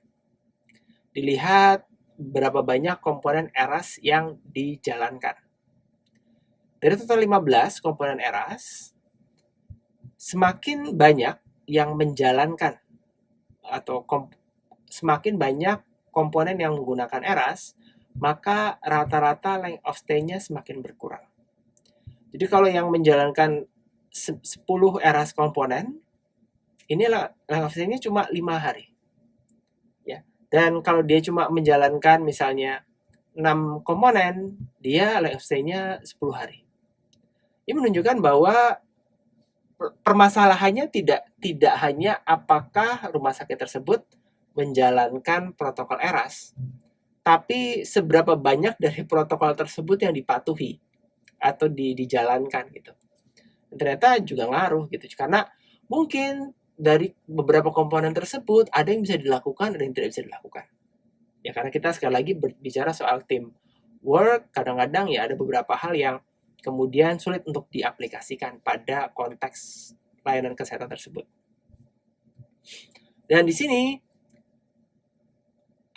Dilihat berapa banyak komponen ERAS yang dijalankan. Dari total 15 komponen ERAS, semakin banyak yang menjalankan atau semakin banyak komponen yang menggunakan ERAS, maka rata-rata length of stay-nya semakin berkurang. Jadi kalau yang menjalankan 10 ERAS komponen, ini length of stay-nya cuma 5 hari. Ya. Dan kalau dia cuma menjalankan misalnya 6 komponen, dia length of stay-nya 10 hari. Ini menunjukkan bahwa permasalahannya tidak hanya apakah rumah sakit tersebut menjalankan protokol ERAS, tapi seberapa banyak dari protokol tersebut yang dipatuhi atau dijalankan gitu. Dan ternyata juga ngaruh gitu, karena mungkin dari beberapa komponen tersebut ada yang bisa dilakukan, ada yang tidak bisa dilakukan. Ya karena kita sekali lagi berbicara soal team work, kadang-kadang ya ada beberapa hal yang kemudian sulit untuk diaplikasikan pada konteks layanan kesehatan tersebut. Dan di sini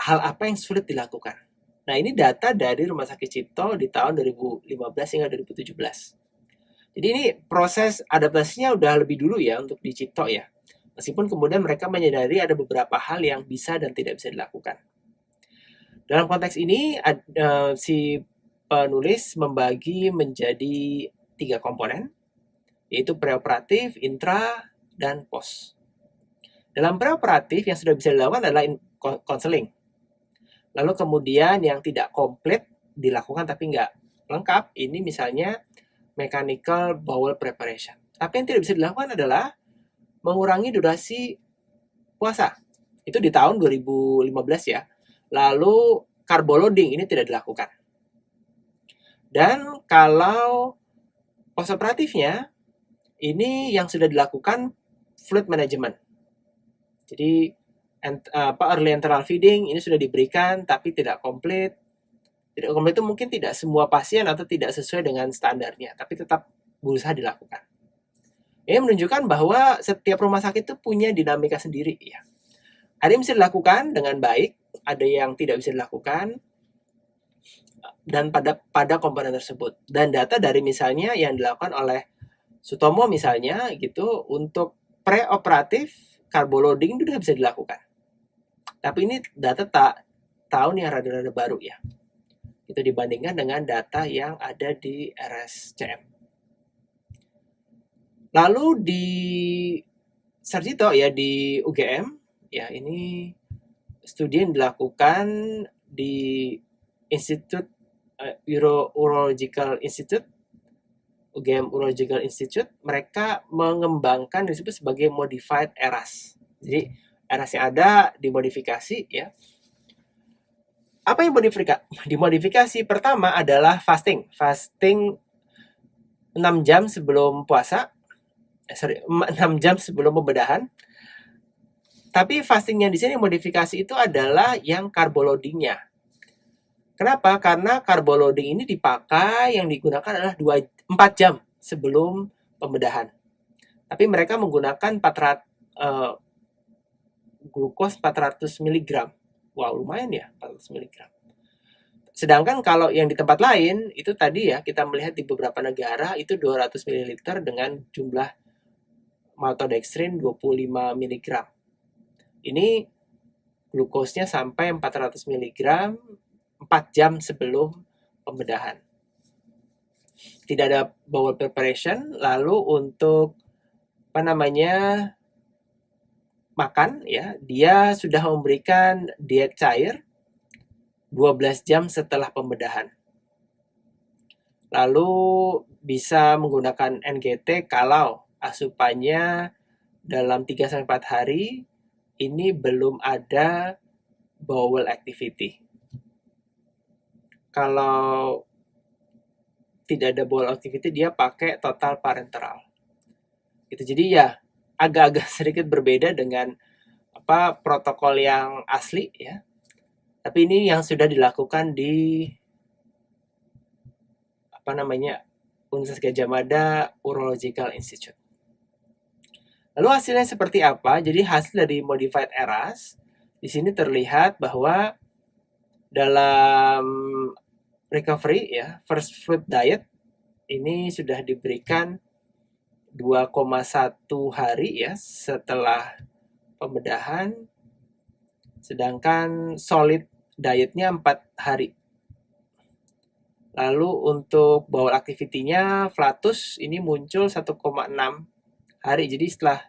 hal apa yang sulit dilakukan? Nah, ini data dari Rumah Sakit Cipto di tahun 2015 hingga 2017. Jadi ini proses adaptasinya udah lebih dulu ya untuk di Cipto ya. Meskipun kemudian mereka menyadari ada beberapa hal yang bisa dan tidak bisa dilakukan. Dalam konteks ini si penulis membagi menjadi 3 komponen, yaitu preoperatif, intra, dan post. Dalam preoperatif yang sudah bisa dilakukan adalah konseling. Lalu kemudian yang tidak komplit dilakukan tapi nggak lengkap, ini misalnya mechanical bowel preparation. Tapi yang tidak bisa dilakukan adalah mengurangi durasi puasa. Itu di tahun 2015 ya. Lalu carboloading ini tidak dilakukan. Dan kalau postoperatifnya, ini yang sudah dilakukan fluid management. Jadi early enteral feeding ini sudah diberikan tapi tidak komplit. Tidak komplit itu mungkin tidak semua pasien atau tidak sesuai dengan standarnya, tapi tetap berusaha dilakukan. Ini menunjukkan bahwa setiap rumah sakit itu punya dinamika sendiri ya. Ada yang bisa dilakukan dengan baik, ada yang tidak bisa dilakukan, dan pada komponen tersebut. Dan data dari misalnya yang dilakukan oleh Sutomo misalnya gitu, untuk preoperatif carboloading itu sudah bisa dilakukan. Tapi ini data tahun yang rada-rada baru ya. Itu dibandingkan dengan data yang ada di RSCM. Lalu di Sarjito ya di UGM ya, ini studi yang dilakukan di Institut Urological Institute, UGM Urological Institute, mereka mengembangkan disebut sebagai modified ERAS. Jadi ERAS yang ada dimodifikasi ya. Apa yang dimodifikasi? Pertama adalah fasting. Fasting 6 jam sebelum puasa. 6 jam sebelum pembedahan. Tapi fasting yang di sini modifikasi itu adalah yang carbo loading-nya. Kenapa? Karena carbo loading ini dipakai, yang digunakan adalah 4 jam sebelum pembedahan. Tapi mereka menggunakan glukos 400 mg. Wow, lumayan ya, 400 mg. Sedangkan kalau yang di tempat lain, itu tadi ya, kita melihat di beberapa negara, itu 200 ml dengan jumlah maltodextrin 25 mg. Ini glukosnya sampai 400 mg 4 jam sebelum pembedahan. Tidak ada bowel preparation. Lalu untuk makan ya, dia sudah memberikan diet cair 12 jam setelah pembedahan. Lalu bisa menggunakan NGT kalau asupannya dalam 3-4 hari ini belum ada bowel activity. Kalau tidak ada bowel activity, dia pakai total parenteral. Gitu. Jadi ya agak-agak sedikit berbeda dengan protokol yang asli ya. Tapi ini yang sudah dilakukan di Universitas Gadjah Mada Urological Institute. Lalu hasilnya seperti apa? Jadi hasil dari modified ERAS di sini terlihat bahwa dalam recovery ya, first fruit diet ini sudah diberikan 2,1 hari ya setelah pembedahan, sedangkan solid dietnya 4 hari. Lalu untuk bowel activity-nya flatus ini muncul 1,6 hari. Jadi setelah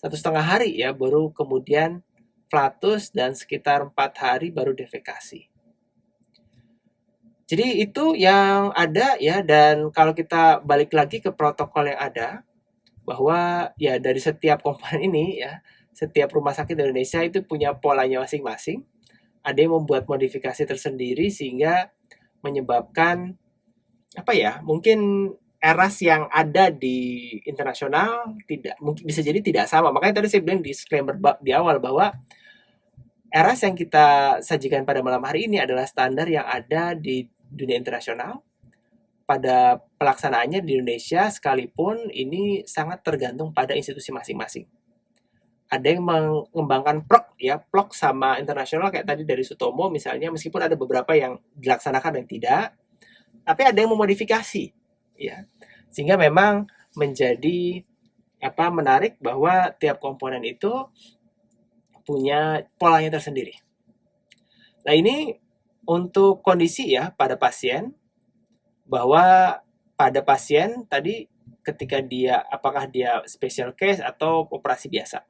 1,5 hari ya baru kemudian flatus dan sekitar 4 hari baru defekasi. Jadi itu yang ada ya, dan kalau kita balik lagi ke protokol yang ada, bahwa ya dari setiap komponen ini ya, setiap rumah sakit di Indonesia itu punya polanya masing-masing. Ada yang membuat modifikasi tersendiri sehingga menyebabkan mungkin ERAS yang ada di internasional mungkin bisa jadi tidak sama. Makanya tadi saya bilang disclaimer di awal bahwa ERAS yang kita sajikan pada malam hari ini adalah standar yang ada di dunia internasional. Pada pelaksanaannya di Indonesia sekalipun ini sangat tergantung pada institusi masing-masing. Ada yang mengembangkan PLOK sama internasional kayak tadi dari Sutomo misalnya, meskipun ada beberapa yang dilaksanakan dan tidak, tapi ada yang memodifikasi ya. Sehingga memang menjadi menarik bahwa tiap komponen itu punya polanya tersendiri. Nah, ini untuk kondisi ya pada pasien, bahwa pada pasien tadi ketika dia apakah dia special case atau operasi biasa.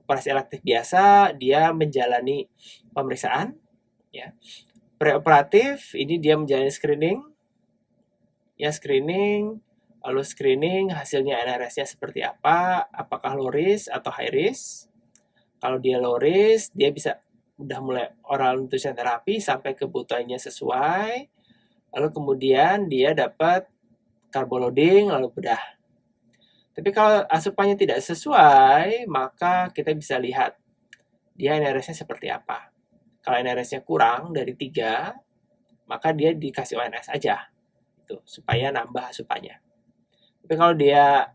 Operasi elektif biasa, dia menjalani pemeriksaan ya. Preoperatif ini dia menjalani screening. Ya, screening, lalu screening hasilnya NRS-nya seperti apa, apakah low risk atau high risk. Kalau dia low risk, dia bisa udah mulai oral nutrition therapy sampai kebutuhannya sesuai. Lalu kemudian dia dapat carbo loading lalu bedah. Tapi kalau asupannya tidak sesuai, maka kita bisa lihat dia NRS-nya seperti apa. Kalau NRS-nya kurang dari 3, maka dia dikasih ONS aja. Itu, supaya nambah asupannya. Tapi kalau dia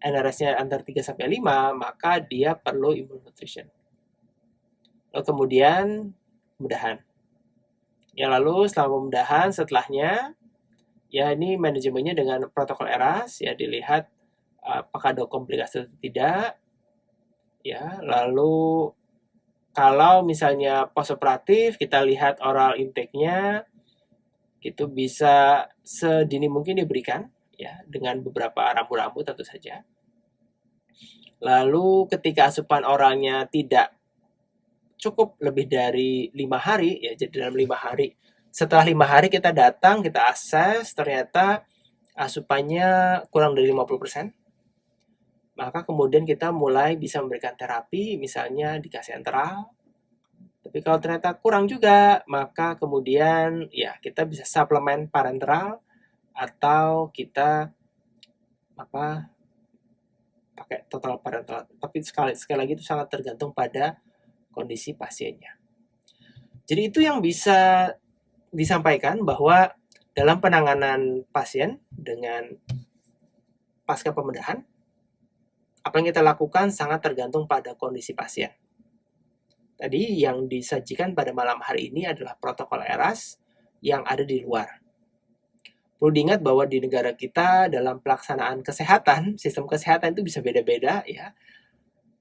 NRS-nya antara 3 sampai 5, maka dia perlu immune nutrition. Lalu kemudian pembedahan. Ya, lalu setelah pembedahan, setelahnya ya ini manajemennya dengan protokol ERAS ya, dilihat apakah ada komplikasi atau tidak ya. Lalu kalau misalnya postoperatif, kita lihat oral intake-nya itu bisa sedini mungkin diberikan ya, dengan beberapa rambu-rambu tentu saja. Lalu ketika asupan oralnya tidak cukup lebih dari 5 hari ya, jadi dalam 5 hari Setelah 5 hari kita datang, kita akses, ternyata asupannya kurang dari 50%, maka kemudian kita mulai bisa memberikan terapi, misalnya dikasih enteral. Tapi kalau ternyata kurang juga, maka kemudian ya kita bisa suplemen parenteral atau kita apa pakai total parenteral. Tapi sekali sekali lagi itu sangat tergantung pada kondisi pasiennya. Jadi itu yang bisa disampaikan bahwa dalam penanganan pasien dengan pasca pembedahan, apa yang kita lakukan sangat tergantung pada kondisi pasien. Tadi yang disajikan pada malam hari ini adalah protokol ERAS yang ada di luar. Perlu diingat bahwa di negara kita dalam pelaksanaan kesehatan, sistem kesehatan itu bisa beda-beda ya.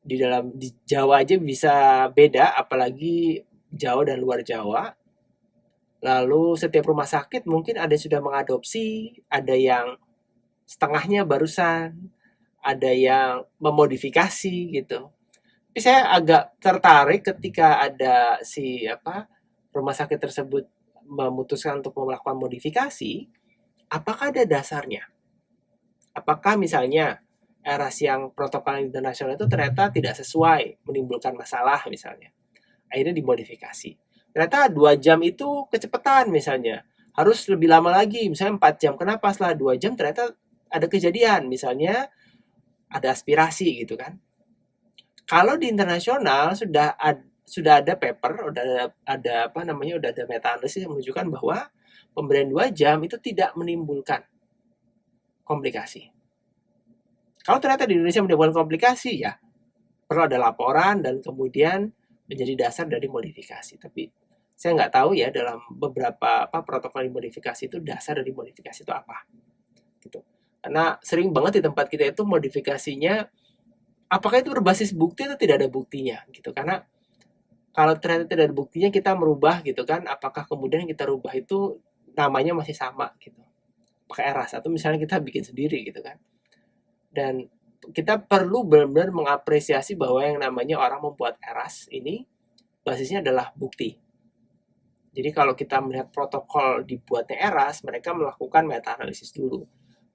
Di Jawa aja bisa beda, apalagi Jawa dan luar Jawa. Lalu setiap rumah sakit mungkin ada yang sudah mengadopsi, ada yang setengahnya barusan, ada yang memodifikasi gitu. Tapi saya agak tertarik ketika ada rumah sakit tersebut memutuskan untuk melakukan modifikasi, apakah ada dasarnya? Apakah misalnya eras yang protokol internasional itu ternyata tidak sesuai, menimbulkan masalah misalnya. Akhirnya dimodifikasi. Ternyata 2 jam itu kecepatan misalnya. Harus lebih lama lagi, misalnya 4 jam. Kenapa setelah 2 jam ternyata ada kejadian, misalnya ada aspirasi gitu kan. Kalau di internasional sudah ada paper, udah ada meta analisis yang menunjukkan bahwa pemberian 2 jam itu tidak menimbulkan komplikasi. Kalau ternyata di Indonesia menimbulkan komplikasi, ya perlu ada laporan dan kemudian menjadi dasar dari modifikasi. Tapi saya nggak tahu ya dalam beberapa protokol modifikasi itu dasar dari modifikasi itu apa. Gitu. Karena sering banget di tempat kita itu modifikasinya apakah itu berbasis bukti atau tidak ada buktinya gitu. Karena kalau ternyata tidak ada buktinya kita merubah gitu kan, apakah kemudian kita rubah itu namanya masih sama gitu. Pakai eras atau misalnya kita bikin sendiri gitu kan. Dan kita perlu benar-benar mengapresiasi bahwa yang namanya orang membuat eras ini basisnya adalah bukti. Jadi kalau kita melihat protokol dibuatnya eras, mereka melakukan meta-analisis dulu.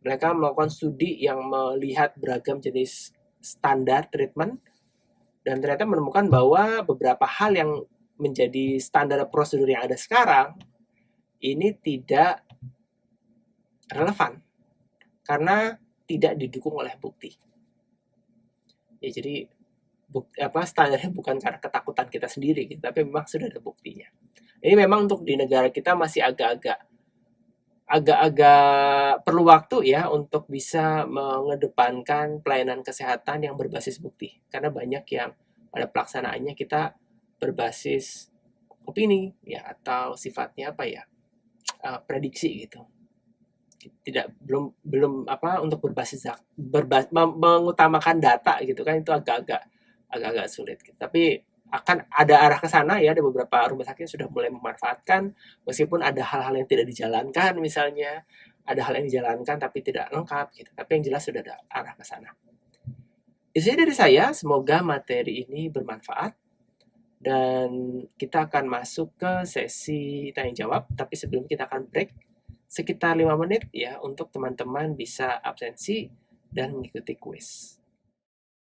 Mereka melakukan studi yang melihat beragam jenis standar treatment dan ternyata menemukan bahwa beberapa hal yang menjadi standar prosedur yang ada sekarang ini tidak relevan karena tidak didukung oleh bukti. Ya jadi standarnya bukan karena ketakutan kita sendiri gitu, tapi memang sudah ada buktinya. Ini memang untuk di negara kita masih agak-agak perlu waktu ya untuk bisa mengedepankan pelayanan kesehatan yang berbasis bukti. Karena banyak yang pada pelaksanaannya kita berbasis opini ya atau sifatnya prediksi gitu. Belum untuk mengutamakan data gitu kan itu agak sulit gitu. Tapi akan ada arah ke sana ya, ada beberapa rumah sakit yang sudah mulai memanfaatkan meskipun ada hal-hal yang tidak dijalankan misalnya, ada hal yang dijalankan tapi tidak lengkap gitu. Tapi yang jelas sudah ada arah ke sana. Itu dari saya, semoga materi ini bermanfaat dan kita akan masuk ke sesi tanya jawab, tapi sebelum kita akan break sekitar 5 menit ya untuk teman-teman bisa absensi dan mengikuti kuis.